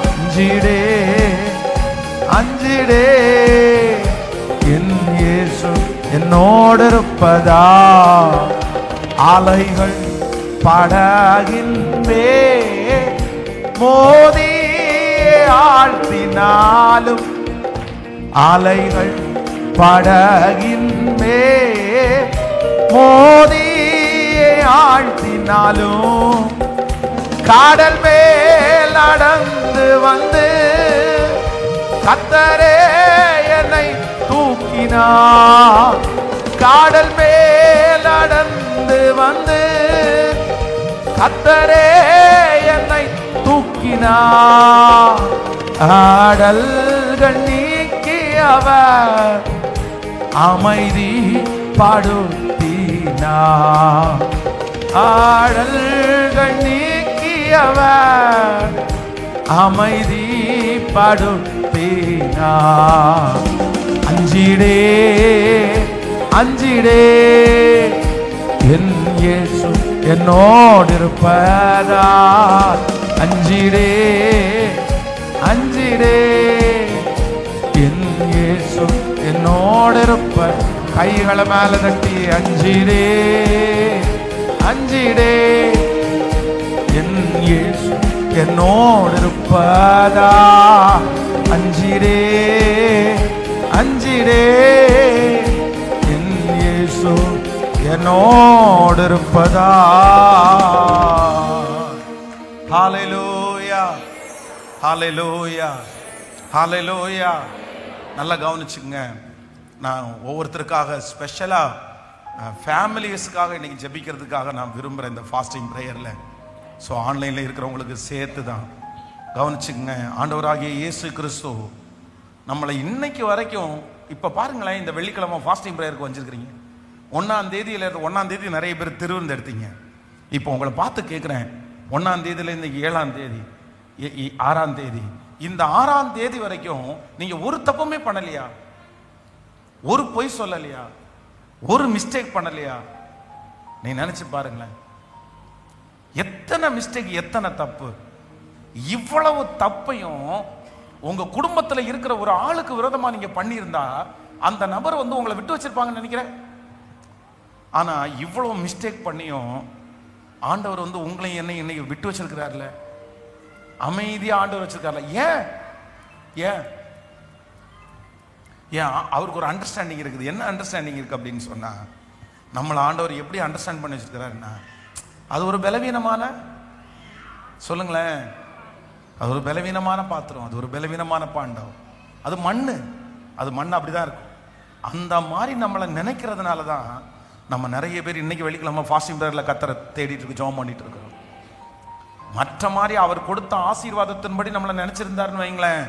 அஞ்சிடே அஞ்சிடே, என் இயேசு என்னோடு இருப்பதா. அலைகள் படகின் மேல் மோதி ஆழ்த்தினாலும், அலைகள் படகின் மேல் மோதி ஆழ்த்தினாலும், கடல் மேல் நடந்து வந்து கர்த்தரே என்னை தூக்கினார். கடல் மேல் நடந்து வந்து கர்த்தரே என்னை தூக்கினார். ஆடல்கள் நீக்கியவர் அமைதி படுத்தினார். ஆடல்கள் நீக்கியவர் அமைதி படுத்தினார். அஞ்சிடே அஞ்சிடே, என் இயேசு என்னோடு இருப்பதா. அஞ்சிடே அஞ்சிடே, என் இயேசு என்னோடு இருப்ப. கைகளை மேல தட்டி அஞ்சிடே அஞ்சிடே, என் இயேசு என்னோடு இருப்பதா. அஞ்சிடே அஞ்சிடே, என் இயேசு என்னோடு இருப்பதா. ஹல்லேலூயா ஹல்லேலூயா ஹல்லேலூயா. நல்லா கவனிச்சுங்க. நான் ஒவ்வொருத்தருக்காக ஸ்பெஷலாக ஃபேமிலிஸுக்காக இன்னைக்கு ஜெபிக்கிறதுக்காக நான் விரும்புகிறேன் இந்த ஃபாஸ்டிங் ப்ரேயரில். ஸோ ஆன்லைனில் இருக்கிறவங்களுக்கு சேர்த்து தான் கவனிச்சுங்க. ஆண்டவராகிய இயேசு கிறிஸ்து நம்மளை இன்னைக்கு வரைக்கும், இப்போ பாருங்களேன், இந்த வெள்ளிக்கிழமை ஃபாஸ்டிங் ப்ரேயருக்கு வச்சிருக்கிறீங்க. 1ஆம் தேதியிலேருந்து 1ஆம் தேதி நிறைய பேர் திருவிருந்து எடுத்தீங்க. இப்போ உங்களை பார்த்து கேட்குறேன், 1ஆம் தேதியிலேருந்து 7ஆம் தேதி 6ஆம் தேதி, இந்த 6ஆம் தேதி வரைக்கும் நீங்கள் ஒரு தப்புமே பண்ணலையா? ஒரு பொய் சொல்லலையா? ஒரு மிஸ்டேக் பண்ணலையா? நீ நினைச்சு பாருங்களேன், எத்தனை மிஸ்டேக், எத்தனை தப்பு. இவ்வளவு தப்பையும் உங்க குடும்பத்துல இருக்கிற ஒரு ஆளுக்கு விரோதமா நீங்க பண்ணியிருந்தா அந்த நபர் வந்து உங்களை விட்டு வச்சிருப்பாங்கன்னு நினைக்கிறேன். ஆனா இவ்வளவு மிஸ்டேக் பண்ணியும் ஆண்டவர் வந்து உங்களையும் என்னை இன்னைக்கு விட்டு வச்சிருக்கிறார்ல, அமைதியா ஆண்டவர் வச்சிருக்கார்ல. ஏன் ஏன் ஏன் அவருக்கு ஒரு அண்டர்ஸ்டாண்டிங் இருக்குது. என்ன அண்டர்ஸ்டாண்டிங் இருக்கு அப்படின்னு சொன்னா, நம்மளை ஆண்டவர் எப்படி அண்டர்ஸ்டாண்ட் பண்ணி வச்சிருக்கிறாருன்னா, அது ஒரு பலவீனமான, சொல்லுங்களேன், அது ஒரு பலவீனமான பாத்திரம், அது ஒரு பலவீனமான பாண்டம், அது மண்ணு, அது மண் அப்படிதான் இருக்கும். அந்த மாதிரி நம்மளை நினைக்கிறதுனால தான் நம்ம நிறைய பேர் இன்னைக்கு வெள்ளிக்கிழமை ஃபாஸ்டிங் ப்ரேயரில் கத்தரை தேடிட்டு இருக்கு, ஜெபம் பண்ணிட்டு இருக்கிறோம். மற்ற மாதிரி அவர் கொடுத்த ஆசீர்வாதத்தின்படி நம்மளை நினைச்சிருந்தாருன்னு வைங்களேன்,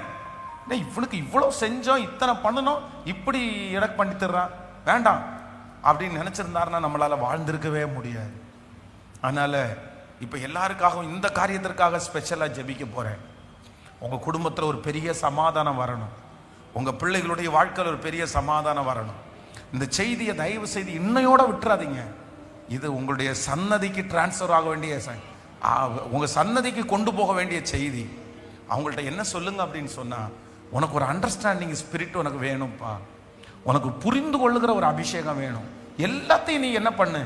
இவனுக்கு இவ்வளோ செஞ்சோம், இத்தனை பண்ணணும், இப்படி எனக்கு பண்ணி தர்றான், வேண்டாம் அப்படின்னு நினைச்சிருந்தாருன்னா நம்மளால வாழ்ந்திருக்கவே முடியாது. அதனால இப்போ எல்லாருக்காகவும் இந்த காரியத்திற்காக ஸ்பெஷலாக ஜெபிக்க போறேன். உங்க குடும்பத்தில் ஒரு பெரிய சமாதானம் வரணும், உங்க பிள்ளைகளுடைய வாழ்க்கையில் ஒரு பெரிய சமாதானம் வரணும். இந்த செய்தியை தயவு செய்து இன்னையோட விட்டுறாதீங்க. இது உங்களுடைய சன்னதிக்கு டிரான்ஸ்ஃபர் ஆக வேண்டிய, உங்க சன்னதிக்கு கொண்டு போக வேண்டிய செய்தி. அவங்கள்ட்ட என்ன சொல்லுங்க அப்படின்னு சொன்னா, உனக்கு ஒரு அண்டர்ஸ்டாண்டிங் ஸ்பிரிட் உனக்கு வேணும்ப்பா, உனக்கு புரிந்து கொள்ளுகிற ஒரு அபிஷேகம் வேணும். எல்லாத்தையும் நீ என்ன பண்ணு,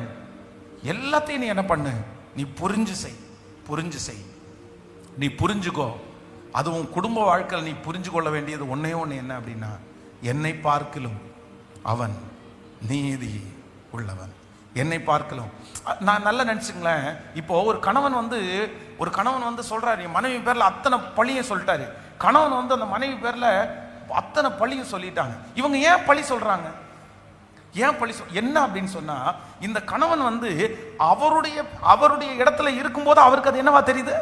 எல்லாத்தையும் நீ என்ன பண்ணு, நீ புரிஞ்சு செய், புரிஞ்சு செய், நீ புரிஞ்சுக்கோ. அதுவும் குடும்ப வாழ்க்கையில் நீ புரிஞ்சு கொள்ள வேண்டியது ஒன்னே ஒன்று என்ன அப்படின்னா, என்னை பார்க்கலும் அவன் நீதி உள்ளவன். என்னை பார்க்கலாம். நான் நல்லா நினைச்சுங்களேன், இப்போ ஒரு கணவன் வந்து சொல்றாரு, என் மனைவி பேர்ல அத்தனை பழியை சொல்லிட்டாரு. கணவன் வந்து அந்த மனைவி பேர்ல அத்தனை பழியை சொல்லிட்டாங்க. இவங்க ஏன் பழி சொல்றாங்க? ஏன் பழி என்ன அப்படின்னு சொன்னா, இந்த கணவன் வந்து அவருடைய இடத்துல இருக்கும்போது அவருக்கு அது என்னவா தெரியுது?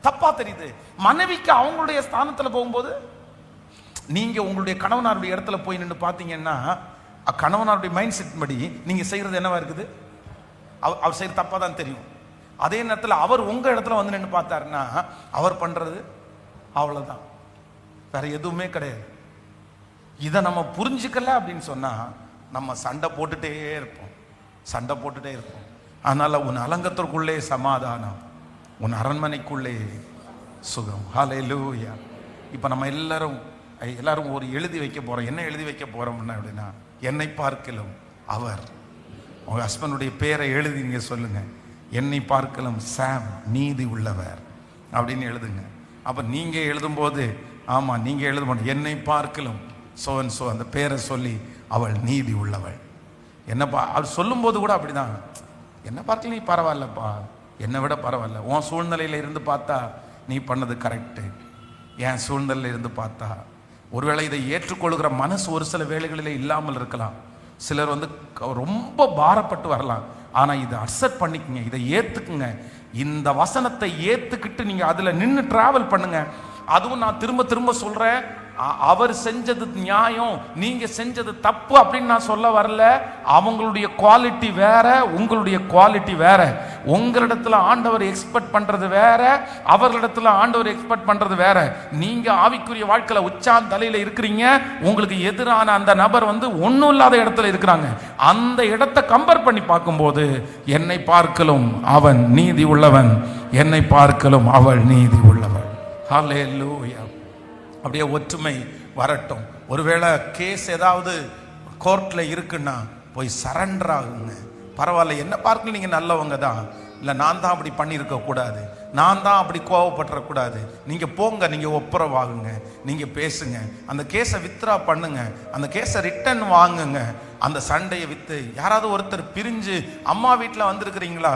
தப்பா தெரியுது. மனைவிக்கு அவங்களுடைய ஸ்தானத்துல போகும்போது, நீங்க உங்களுடைய கணவனாருடைய இடத்துல போய் நின்று பார்த்தீங்கன்னா, கணவனாருடைய மைண்ட் செட் படி நீங்க செய்யறது என்னவா இருக்குது? அவர் செய்யறது தப்பா தான் தெரியும். அதே நேரத்தில் அவர் உங்க இடத்துல வந்து நின்று பார்த்தாருன்னா அவர் பண்றது அவ்வளவுதான், வேற எதுவுமே கிடையாது. இதை நம்ம புரிஞ்சுக்கல அப்படின்னு சொன்னா நம்ம சண்டை போட்டுட்டே இருப்போம், சண்டை போட்டுட்டே இருப்போம். அதனால உன் அலங்கத்திற்குள்ளே சமாதானம், உன் அரண்மனைக்குள்ளே சுகம். ஹல்லேலூயா. இப்போ நம்ம எல்லாரும் ஒரு எழுதி வைக்க போறோம். என்ன எழுதி வைக்க போறோம் அப்படின்னா, என்னை பார்க்கலும் அவர், உங்க ஹஸ்பண்டுடைய பேரை எழுதி நீங்க சொல்லுங்க, என்னை பார்க்கலும் சாம் நீதி உள்ளவர் அப்படின்னு எழுதுங்க. அப்ப நீங்க எழுதும்போது, ஆமா நீங்க எழுதும் என்னை பார்க்கலும் சோன் சோ அந்த பேரை சொல்லி அவள் நீதி உள்ளவள். என்னப்பா அவர் சொல்லும் போது கூட அப்படிதான், என்ன பார்க்கல நீ பரவாயில்லப்பா, என்னை விட பரவாயில்ல, உன் சூழ்நிலையில இருந்து பார்த்தா நீ பண்ணது கரெக்டு, என் சூழ்நிலையில இருந்து பார்த்தா. ஒருவேளை இதை ஏற்றுக்கொள்கிற மனசு ஒரு சில வேளைகளிலே இல்லாமல் இருக்கலாம். சிலர் வந்து ரொம்ப பாரப்பட்டு வரலாம். ஆனா இதை அக்செப்ட் பண்ணிக்கங்க, இதை ஏத்துக்குங்க. இந்த வசனத்தை ஏத்துக்கிட்டு நீங்க அதுல நின்று டிராவல் பண்ணுங்க. அதுவும் நான் திரும்ப திரும்ப சொல்றேன், அவர் செஞ்சது நியாயம், நீங்க செஞ்சது தப்பு அப்படின்னு நான் சொல்ல வரல. அவங்களுடைய குவாலிட்டி வேற, உங்களுடைய குவாலிட்டி வேற. உங்களிடத்துல ஆண்டவர் எக்ஸ்பெக்ட் பண்றது வேற, அவர்களிடத்துல ஆண்டவர் எக்ஸ்பெக்ட் பண்றது வேற. நீங்க ஆவிக்குரிய வாழ்க்கையில உச்சான் தலையில இருக்கிறீங்க, உங்களுக்கு எதிரான அந்த நபர் வந்து ஒன்றும் இல்லாத இடத்துல இருக்கிறாங்க. அந்த இடத்தை கம்பேர் பண்ணி பார்க்கும்போது, என்னை பார்க்கலும் அவன் நீதி உள்ளவன், என்னை பார்க்கலும் அவள் நீதி உள்ளவள். ஹல்லேலூயா. அப்படியே ஒற்றுமை வரட்டும். ஒருவேளை கேஸ் ஏதாவது கோர்ட்ல இருக்குன்னா போய் சரண்டர் ஆகுங்க. பரவாயில்ல, என்ன பார்க்கல நீங்க நல்லவங்க தான், இல்லை நான் தான் அப்படி பண்ணியிருக்க கூடாது, நான் தான் அப்படி கோவப்பட்டுறக்கூடாது. நீங்க போங்க, நீங்க ஒப்புரவாகுங்க, நீங்க பேசுங்க, அந்த கேஸை வித்ரா பண்ணுங்க, அந்த கேஸை ரிட்டர்ன் வாங்குங்க. அந்த சண்டையை வித்து யாராவது ஒருத்தர் பிரிஞ்சு அம்மா வீட்டில் வந்திருக்கிறீங்களா,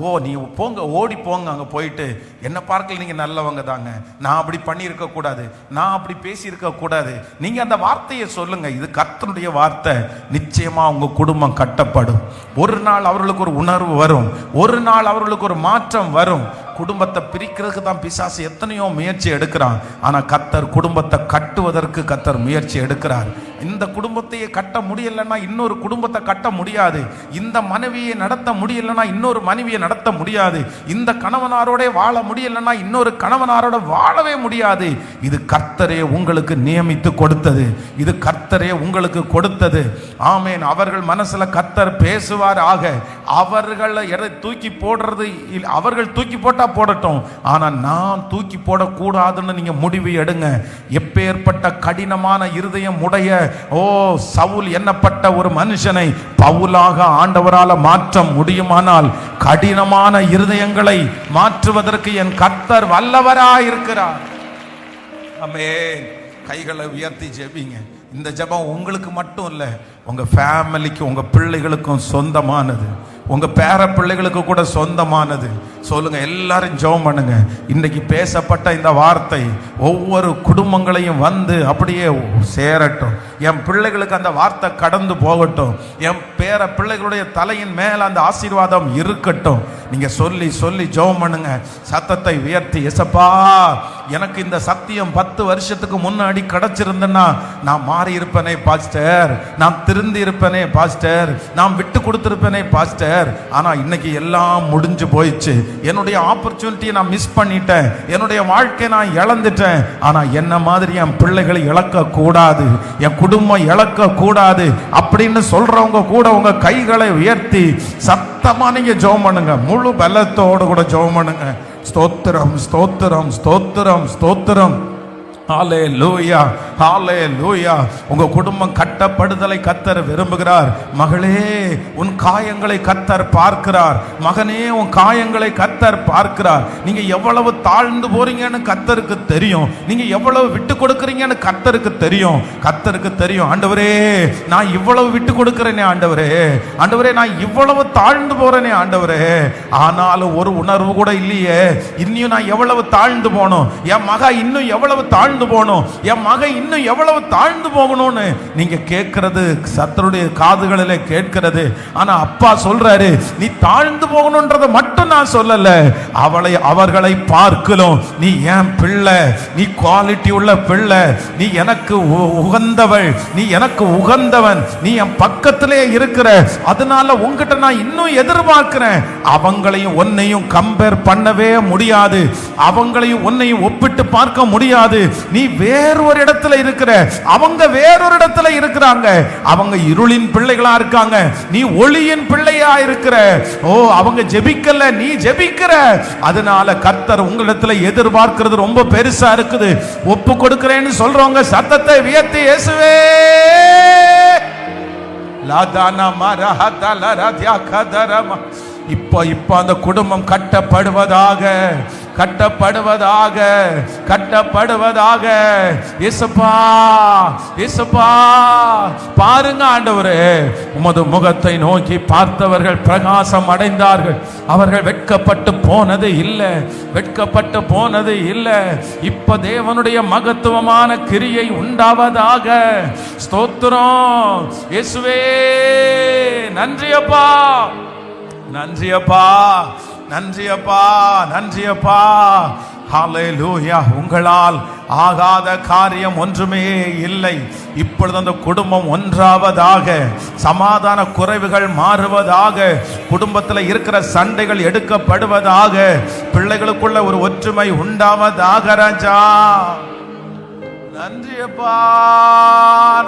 கோ நீ போங்க, ஓடி போங்க, அங்கே போயிட்டு என்ன பார்க்கல நீங்கள் நல்லவங்க தாங்க, நான் அப்படி பண்ணியிருக்க கூடாது, நான் அப்படி பேசியிருக்க கூடாது, நீங்க அந்த வார்த்தையை சொல்லுங்க. இது கர்த்தருடைய வார்த்தை. நிச்சயமா உங்க குடும்பம் கட்டப்படும். ஒரு நாள் அவர்களுக்கு ஒரு உணர்வு வரும், ஒரு நாள் அவர்களுக்கு ஒரு மாற்றம் வரும். குடும்பத்தை பிரிக்கிறதுக்கு தான் பிசாசு எத்தனையோ முயற்சி எடுக்கிறான். ஆனா கர்த்தர் குடும்பத்தை கட்டுவதற்கு கர்த்தர் முயற்சி எடுக்கிறார். இந்த குடும்பத்தையே கட்ட முடியலன்னா இன்னொரு குடும்பத்தை கட்ட முடியாது. இந்த மனைவியை நடத்த முடியலன்னா இன்னொரு மனைவியை நடத்த முடியாது. இந்த கணவனாரோட வாழ முடியலன்னா இன்னொரு கணவனாரோட வாழவே முடியாது. இது கர்த்தரே உங்களுக்கு நியமித்து கொடுத்தது, இது கர்த்தரே உங்களுக்கு கொடுத்தது. ஆமேன். அவர்கள் மனசுல கர்த்தர் பேசுவார். ஆக அவர்களை தூக்கி போடுறது, அவர்கள் தூக்கி போட்டா போடட்டும், ஆனா நான் தூக்கி போடக்கூடாதுன்னு நீங்க முடிவு எடுங்க. எப்பேற்பட்ட கடினமான இருதயம் உடைய சவுல் என்னப்பட்ட ஒரு மனுஷனை பவுலாக ஆண்டவரால மாற்ற முடியுமானால் கடினமான இருதயங்களை மாற்றுவதற்கு என் கர்த்தர் வல்லவராயிருக்கிறார். ஆமென். கைகளை உயர்த்தி ஜெபிங்க. இந்த ஜெபம் உங்களுக்கு மட்டும் இல்லை, உங்க ஃபேமிலிக்கு, உங்க பிள்ளைகளுக்கும் சொந்தமானது, உங்க பேர பிள்ளைகளுக்கு கூட சொந்தமானது. சொல்லுங்க, எல்லாரும் ஜெபம் பண்ணுங்க. இன்னைக்கு பேசப்பட்ட இந்த வார்த்தை ஒவ்வொரு குடும்பங்களையும் வந்து அப்படியே சேரட்டும். என் பிள்ளைகளுக்கு அந்த வார்த்தை கடந்து போகட்டும். என் பேர பிள்ளைகளுடைய தலையின் மேல அந்த ஆசீர்வாதம் இருக்கட்டும். நீங்க சொல்லி சொல்லி ஜெபம் பண்ணுங்க. சத்தத்தை உயர்த்தி, எசப்பா எனக்கு இந்த சத்தியம் 10 வருஷத்துக்கு முன்னாடி கிடைச்சிருந்தேன்னா நான் மாறி இருப்பேனே பாஸ்டர், நான் திருந்தி இருப்பேனே பாஸ்டர், நான் விட்டு கொடுத்திருப்பேனே பாஸ்டர். ஆனா இன்னைக்கு எல்லாம் முடிஞ்சு போயிடுச்சு. என்னுடைய ஆப்பர்ச்சுனிட்டியை நான் மிஸ் பண்ணிட்டேன், என்னுடைய வாழ்க்கையை நான் இழந்துட்டேன். ஆனா என்ன மாதிரி என் பிள்ளைகளை இழக்க கூடாது, என் குடும்பம் இழக்க கூடாது அப்படின்னு சொல்றவங்க கூட உங்க கைகளை உயர்த்தி சத்தமா நீங்க ஜெபம் பண்ணுங்க. முழு பலத்தோடு கூட ஜெபம் பண்ணுங்க. ஸ்தோத்திரம், ஸ்தோத்திரம், ஸ்தோத்திரம், ஸ்தோத்திரம். ஹல்லேலூயா, ஹல்லேலூயா. உங்க குடும்பம் கட்டப்படுதலை கர்த்தர் விரும்புகிறார். மகளே, உன் காயங்களை கர்த்தர் பார்க்கிறார். மகனே, உன் காயங்களை கர்த்தர் பார்க்கிறார். நீங்க எவ்வளவு தாழ்ந்து போறீங்கன்னு கர்த்தருக்கு தெரியும். நீங்க எவ்வளவு விட்டு கொடுக்கறீங்கன்னு கர்த்தருக்கு தெரியும். கர்த்தருக்கு தெரியும். ஆண்டவரே, நான் இவ்வளவு விட்டு கொடுக்கிறேனே ஆண்டவரே, ஆண்டவரே நான் இவ்வளவு தாழ்ந்து போறேனே ஆண்டவரே, ஆனாலும் ஒரு உணர்வு கூட இல்லையே. இன்னும் நான் எவ்வளவு தாழ்ந்து போகணும், என் மக இன்னும் எவ்வளவு தாழ்ந்து போகணும், என் மகன் இன்னும் எவ்வளவு தாழ்ந்து போகணும்னு நீங்க கேட்கிறது சத்தருடைய காதுகளிலே கேட்கிறது. ஆனா அப்பா சொல்றாரு, நீ தாழ்ந்து போகணும்ன்றத மட்டும் நான் சொல்லல, அவர்களை பார்க்கலும் நீ என் பிள்ளை, நீ குவாலிட்டி உள்ள பிள்ளை, நீ எனக்கு உகந்தவள், நீ எனக்கு உகந்தவன், நீ என் பக்கத்திலே இருக்கிற, அதனால உங்ககிட்ட நான் இன்னும் எதிர்பார்க்கிறேன். அவங்களையும் உன்னையும் கம்பேர் பண்ணவே முடியாது, அவங்களையும் உன்னையும் ஒப்பிட்டு பார்க்க முடியாது. நீ வேறொரு இடத்துல இருக்கிற, அவங்க வேறொரு இடத்துல இருக்கிறாங்க. அவங்க இருளின் பிள்ளைகளா இருக்காங்க, நீ ஒளியின் பிள்ளையா இருக்கிற. அவங்க ஜெபிக்கல, நீ ஜெபிக்கிற. அதனால கர்த்தர் உங்களிடத்துல எதிர்பார்க்கிறது ரொம்ப பெருசா இருக்குது. ஒப்பு கொடுக்கிறேன்னு சொல்றவங்க சத்தத்தை உயர்த்தி இயேசுவே லாதானா மரஹதல ரத்யா கதரமா. இப்ப அந்த குடும்பம் கட்டப்படுவதாக, கட்டப்படுவதாக, கட்டப்படுவதாக. இயேசுப்பா, இயேசுப்பா பாருங்க ஆண்டவரே, உமது முகத்தை நோக்கி பார்த்தவர்கள் பிரகாசம் அடைந்தார்கள். அவர்கள் வெட்கப்பட்டு போனது இல்லை, வெட்கப்பட்டு போனது இல்லை. இப்ப தேவனுடைய மகத்துவமான கிரியை உண்டாவதாக. ஸ்தோத்திரம் இயேசுவே. நன்றியப்பா, நன்றியப்பா, நன்றியப்பா, நன்றியப்பா. ஹல்லேலூயா. உங்களால் ஆகாத காரியம் ஒன்றுமே இல்லை. இப்பொழுது அந்த குடும்பம் ஒன்றாவதாக, சமாதான குறைவுகள் மாறுவதாக, குடும்பத்தில் இருக்கிற சண்டைகள் எடுக்கப்படுவதாக, பிள்ளைகளுக்குள்ள ஒரு ஒற்றுமை உண்டாவதாக. ராஜா நன்றியப்பா,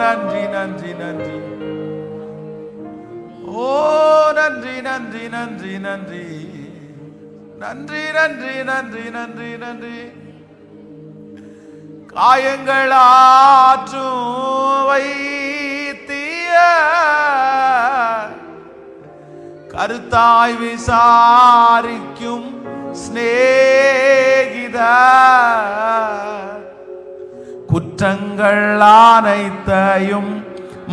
நன்றி, நன்றி, நன்றி. ஓ நன்றி, நன்றி, நன்றி, நன்றி, நன்றி, நன்றி, நன்றி, நன்றி, நன்றி. காயங்களாற்றும் வைத்திய கருத்தாய் விசாரிக்கும் சிநேகிதா, குற்றங்கள் அனைத்தையும்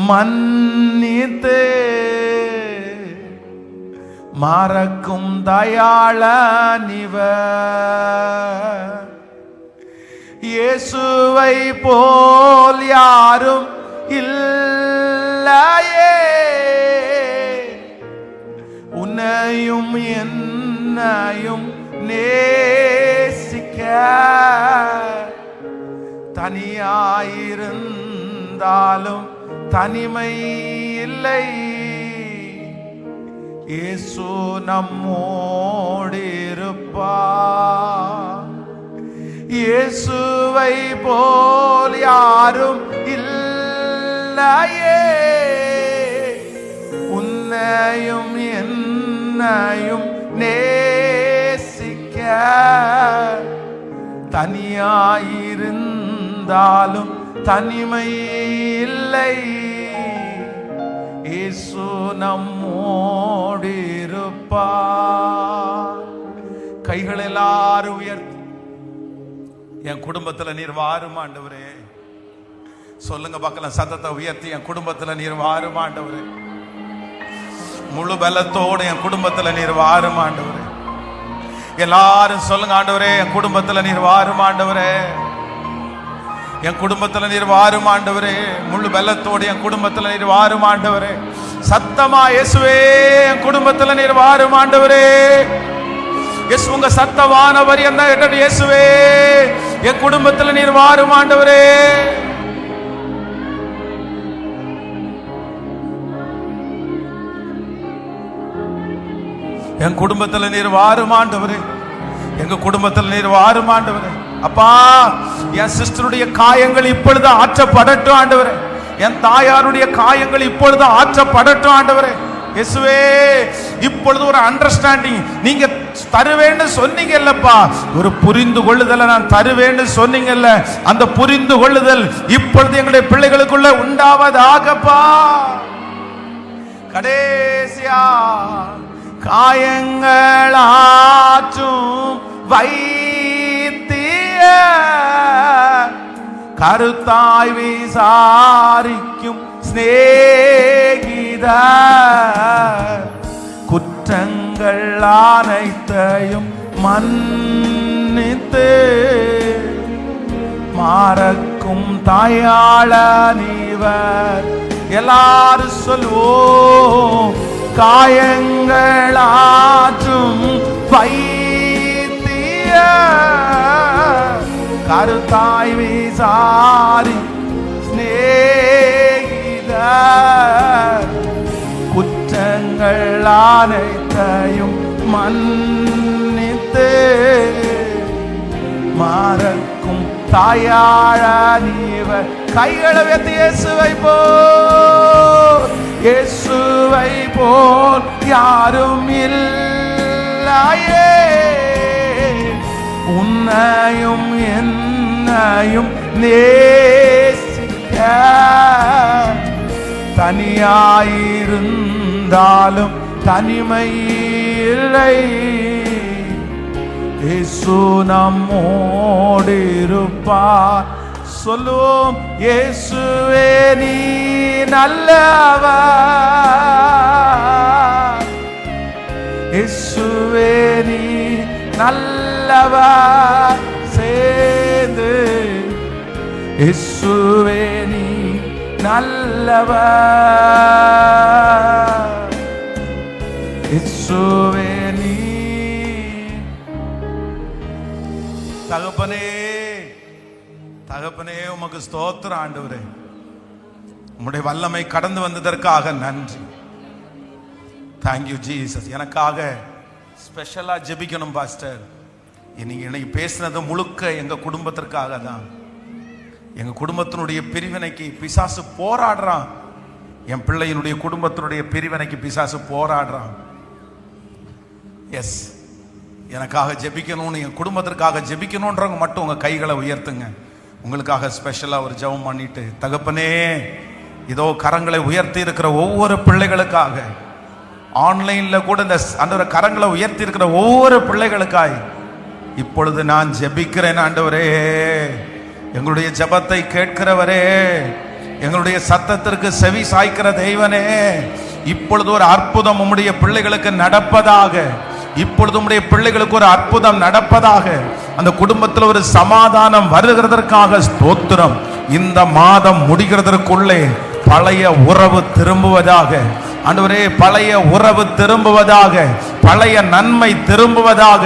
மன்னித்து மறக்கும் தயாளனிவர். இயேசுவை போல் யாரும் இல்லையே, உன்னையும் என்னையும் நேசிக்க. தனியாயிருந்தாலும் தனிமை இல்லை, இயேசு நம்மோடிருப்பார். இயேசுவை போல் யாரும் இல்லையே, உன்னையும் என்னையும் நேசிக்க. தனியாயிருந்தாலும் தனிமை இல்லை, இயேசு நம்மோடிருப்பார். கைகள் எல்லாரும் உயர்த்தி, என் குடும்பத்துல நீர் வாரும் ஆண்டவரே. சொல்லுங்க பார்க்கலாம், சத்தத்தை உயர்த்தி, என் குடும்பத்துல நீர் வாரும் ஆண்டவரே. முழு பலத்தோடு என் குடும்பத்துல நீர் வாரும் ஆண்டவரே. எல்லாரும் சொல்லுங்க, ஆண்டவரே என் குடும்பத்துல நீர் வாரும் ஆண்டவரே. என் குடும்பத்துல நீர் வாரும் ஆண்டவரே. முழு பலத்தோடு என் குடும்பத்துல நீர் வாரும் ஆண்டவரே. சத்தமா இயேசுவே, என் குடும்பத்துல நீர் வாரும் ஆண்டவரே. இயேசு உங்க சத்தமானவர் என்ன கேட்டது, இயேசுவே என் குடும்பத்துல நீர் வாரும் ஆண்டவரே. என் குடும்பத்துல நீர் வாரும் ஆண்டவரே. எங்க குடும்பத்துல நீர் வாரும் ஆண்டவரே. அப்பா, என் சிஸ்டருடைய காயங்கள் இப்பொழுது ஆற்றப்படட்டும் ஆண்டவரே. என் தாயாருடைய காயங்கள் இப்பொழுது ஆற்றப்படட்டும் ஆண்டவரே. இயேசுவே, இப்பொழுது ஒரு அண்டர்ஸ்டாண்டிங் நீங்க தருவேன்னு சொன்னீங்கல்லப்பா, ஒரு புரிந்து கொள்ளுதலை நான் தருவேன்னு சொன்னீங்கல்ல, அந்த புரிந்து கொள்ளுதல் இப்பொழுது எங்களுடைய பிள்ளைகளுக்குள்ள உண்டாவதாகப்பா. கடைசியா காயங்களாற்றும் வைத்திய கருத்தாய் விசாரிக்கும் சிநேகித, குற்றங்கள் அனைத்தையும் மன்னித்து மறக்கும் தயாளனிவர். எல்லாரும் சொல்வோம், காயங்களாற்றும் வைத்திய கருத்தாய் விசாரி சிநேகித, குற்றங்கள் அனைத்தையும் மன்னித்து மறக்கும் தாயாளனிவர். கைகளை உயர்த்தி, இயேசுவை போல், இயேசுவை போல் யாரும் இல்லையே, உன்னையும் என்னையும் நேசிக்க. தனியாயிருந்தாலும் தனிமை இல்லை, இயேசு நம்மோடிருப்பார். சொல்லுவோம், இயேசுவே நீ நல்லவர், இயேசுவே நீ நல்லவர். சேர்ந்து, இயேசுவே நீ நல்லவர், இயேசுவே நீ. தகப்பனே, தகப்பனே உமக்கு ஸ்தோத்திரம் ஆண்டவரே. உம்முடைய வல்லமை கடந்து வந்ததற்காக நன்றி. Thank you Jesus. எனக்காக ஸ்பெஷலா ஜெபிக்கணும் பாஸ்டர். நீங்க இன்னைக்கு பேசினது முழுக்க எங்க குடும்பத்திற்காக தான். எங்க குடும்பத்தினுடைய பிரிவினைக்கு பிசாசு போராடுறான். என் பிள்ளையினுடைய குடும்பத்தினுடைய பிரிவினைக்கு பிசாசு போராடுறான். எஸ், எனக்காக ஜெபிக்கணும்னு, என் குடும்பத்திற்காக ஜெபிக்கணுன்றவங்க மட்டும் உங்க கைகளை உயர்த்துங்க. உங்களுக்காக ஸ்பெஷலா ஒரு ஜெபம் பண்ணிட்டு, தகப்பனே இதோ கரங்களை உயர்த்தி இருக்கிற ஒவ்வொரு பிள்ளைகளுக்காக, ஆன்லைன்ல கூட இந்த அந்த கரங்களை உயர்த்தி இருக்கிற ஒவ்வொரு பிள்ளைகளுக்காய் இப்பொழுது நான் ஜெபிக்கிறேன் ஆண்டவரே, எங்களுடைய ஜெபத்தை கேட்கிறவரே, எங்களுடைய சத்தத்திற்கு செவி சாய்க்கிற தெய்வனே, இப்பொழுது ஒரு அற்புதம் உம்முடைய பிள்ளைகளுக்கு நடப்பதாக. இப்பொழுது உம்முடைய பிள்ளைகளுக்கு ஒரு அற்புதம் நடப்பதாக. அந்த குடும்பத்தில் ஒரு சமாதானம் வருகிறதற்காக ஸ்தோத்திரம். இந்த மாதம் முடிகிறதற்குள்ளே பழைய உறவு திரும்புவதாக ஆண்டவரே, பழைய உறவு திரும்புவதாக, பழைய நன்மை திரும்புவதாக.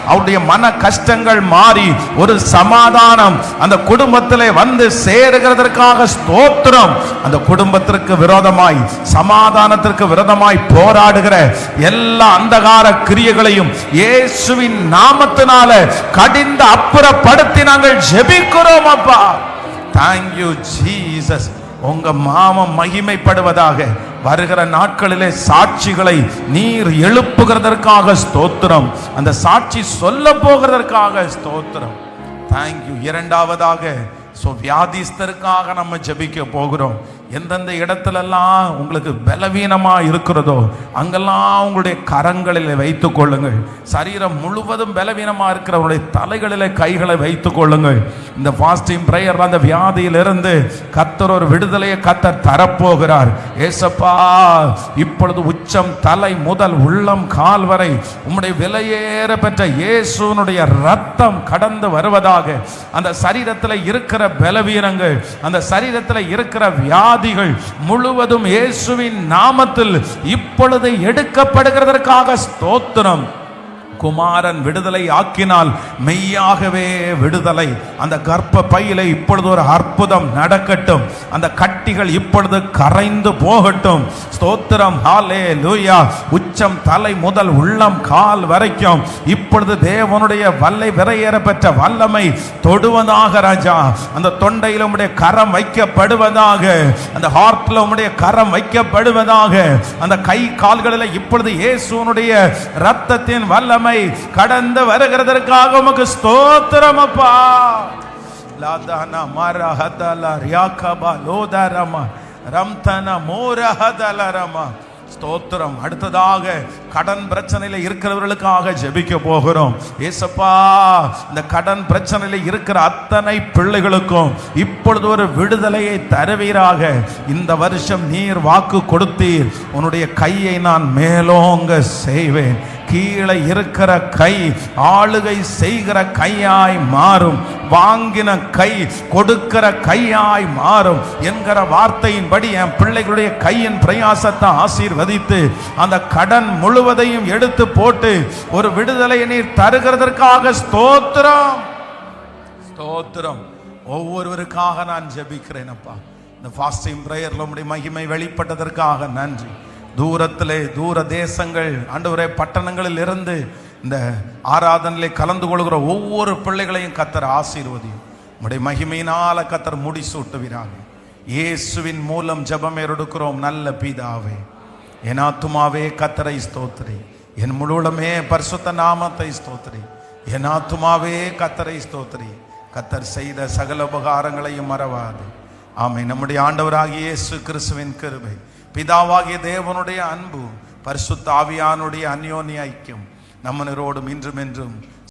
அவருடைய மன கஷ்டங்கள் மாறி ஒரு சமாதானம் அந்த குடும்பத்திலே வந்து சேருகிறதற்காக ஸ்தோத்திரம். அந்த குடும்பத்திற்கு விரோதமாய், சமாதானத்திற்கு விரோதமாய் போராடுகிற எல்லா அந்தகார கிரியைகளையும் இயேசுவின் நாமத்தினால கடிந்து அப்புறப்படுத்தி நாங்கள் ஜெபிக்கிறோம் அப்பா. Thank you Jesus. உங்க நாமம் மகிமைப்படுவதாக. வருகிற நாட்களிலே சாட்சிகளை நீர் எழுப்புகிறதற்காக ஸ்தோத்திரம். அந்த சாட்சி சொல்ல போகிறதற்காக ஸ்தோத்திரம். தேங்க்யூ. இரண்டாவதாக வியாதிஸ்தருக்காக நம்ம ஜெபிக்க போகிறோம். எந்தெந்த இடத்துலெல்லாம் உங்களுக்கு பலவீனமா இருக்கிறதோ அங்கெல்லாம் உங்களுடைய கரங்களில் வைத்துக் கொள்ளுங்கள். சரீரம் முழுவதும் பலவீனமா இருக்கிறவருடைய தலைகளிலே கைகளை வைத்துக் கொள்ளுங்கள். இந்த ஃபாஸ்டிங் பிரேயர், அந்த வியாதியிலிருந்து கர்த்தர் ஒரு விடுதலையை கர்த்தர் தரப்போகிறார். ஏசப்பா, இப்பொழுது உச்சம் தலை முதல் உள்ளம் கால் வரை உம்முடைய விலையேற பெற்ற இயேசுனுடைய ரத்தம் கடந்து வருவதாக. அந்த சரீரத்தில் இருக்கிற பலவீனங்கள், அந்த சரீரத்தில் இருக்கிற வியாதிகள் முழுவதும் இயேசுவின் நாமத்தில் இப்பொழுது எடுக்கப்படுகிறதற்காக ஸ்தோத்திரம். குமாரன் விடுதலை ஆக்கினால் மெய்யாகவே விடுதலை. அந்த கர்ப்ப பையில இப்பொழுது ஒரு அற்புதம் நடக்கட்டும். அந்த கட்டிகள் இப்பொழுது கரைந்து போகட்டும். ஸ்தோத்திரம். ஹல்லேலூயா. உச்சம் தலை முதல் உள்ளம் கால் வரைக்கும் இப்பொழுது தேவனுடைய வல்லை விரையேற பெற்ற வல்லமை தொடுவதாக ராஜா. அந்த தொண்டையில் உம்முடைய கரம் வைக்கப்படுவதாக. அந்த ஹார்ட்ல உம்முடைய கரம் வைக்கப்படுவதாக. அந்த கை கால்களில் இப்பொழுது இயேசுனுடைய இரத்தத்தின் வல்லமை கடந்து வருகிறதற்காக உமக்கு ஸ்தோத்திரம் அப்பா. லாதானா மரஹதல ரியாகபா லோதரமா ரம்தன மோரஹதலரமா. ஸ்தோத்திரம். அடுத்ததாக கடன் பிரச்சனையில இருக்கிறவர்களுக்காக ஜெபிக்க போகிறோம். ஏசப்பா, இந்த கடன் பிரச்சனையில இருக்கிற அத்தனை பிள்ளைகளுக்கும் இப்பொழுது ஒரு விடுதலையை தருவீராக. இந்த வருஷம் நீர் வாக்கு கொடுத்தீர், உன்னுடைய கையை நான் மேலோங்க செய்வேன். கீழே இருக்கிற கை ஆளுகை செய்கிற கையாய் மாறும். வாங்கின கை கொடுக்கிற கையாய் மாறும் என்கிற வார்த்தையின்படி என் பிள்ளைகளுடைய கையின் பிரயாசத்தை ஆசீர்வதித்து அந்த கடன் முழுவதையும் எடுத்து போட்டு ஒரு விடுதலையை நீர் தருகிறதற்காக ஸ்தோத்திரம். ஸ்தோத்திரம். ஒவ்வொருவருக்காக நான் ஜெபிக்கிறேன் அப்பா. இந்த ஃபாஸ்டிங் பிரேயர்ல உம்முடைய மகிமை வெளிப்பட்டதற்காக நன்றி. தூரத்திலே, தூர தேசங்கள், ஆண்டவரே, பட்டணங்களில் இருந்து இந்த ஆராதனையிலே கலந்து கொள்கிற ஒவ்வொரு பிள்ளைகளையும் கர்த்தர் ஆசீர்வதியும். உம்முடைய மகிமையினால கர்த்தர் முடிசூட்டுவீராக. இயேசுவின் மூலம் ஜெபம் எடுக்கிறோம் நல்ல பிதாவே. என் ஆத்துமாவே கர்த்தரை ஸ்தோத்திரி, என் முழுவதுமே பரிசுத்த நாமத்தை ஸ்தோத்திரி. என் ஆத்துமாவே கர்த்தரை ஸ்தோத்திரி, கர்த்தர் செய்த சகல உபகாரங்களையும் மறவாது. ஆமென். நம்முடைய ஆண்டவராகிய இயேசு கிறிஸ்துவின் கிருபை, பிதாவாகிய தேவனுடைய அன்பு, பரிசுத்த ஆவியானுடைய அந்யோன்ய ஐக்கியம் நம்மனரோடும் இன்றும் என்றும்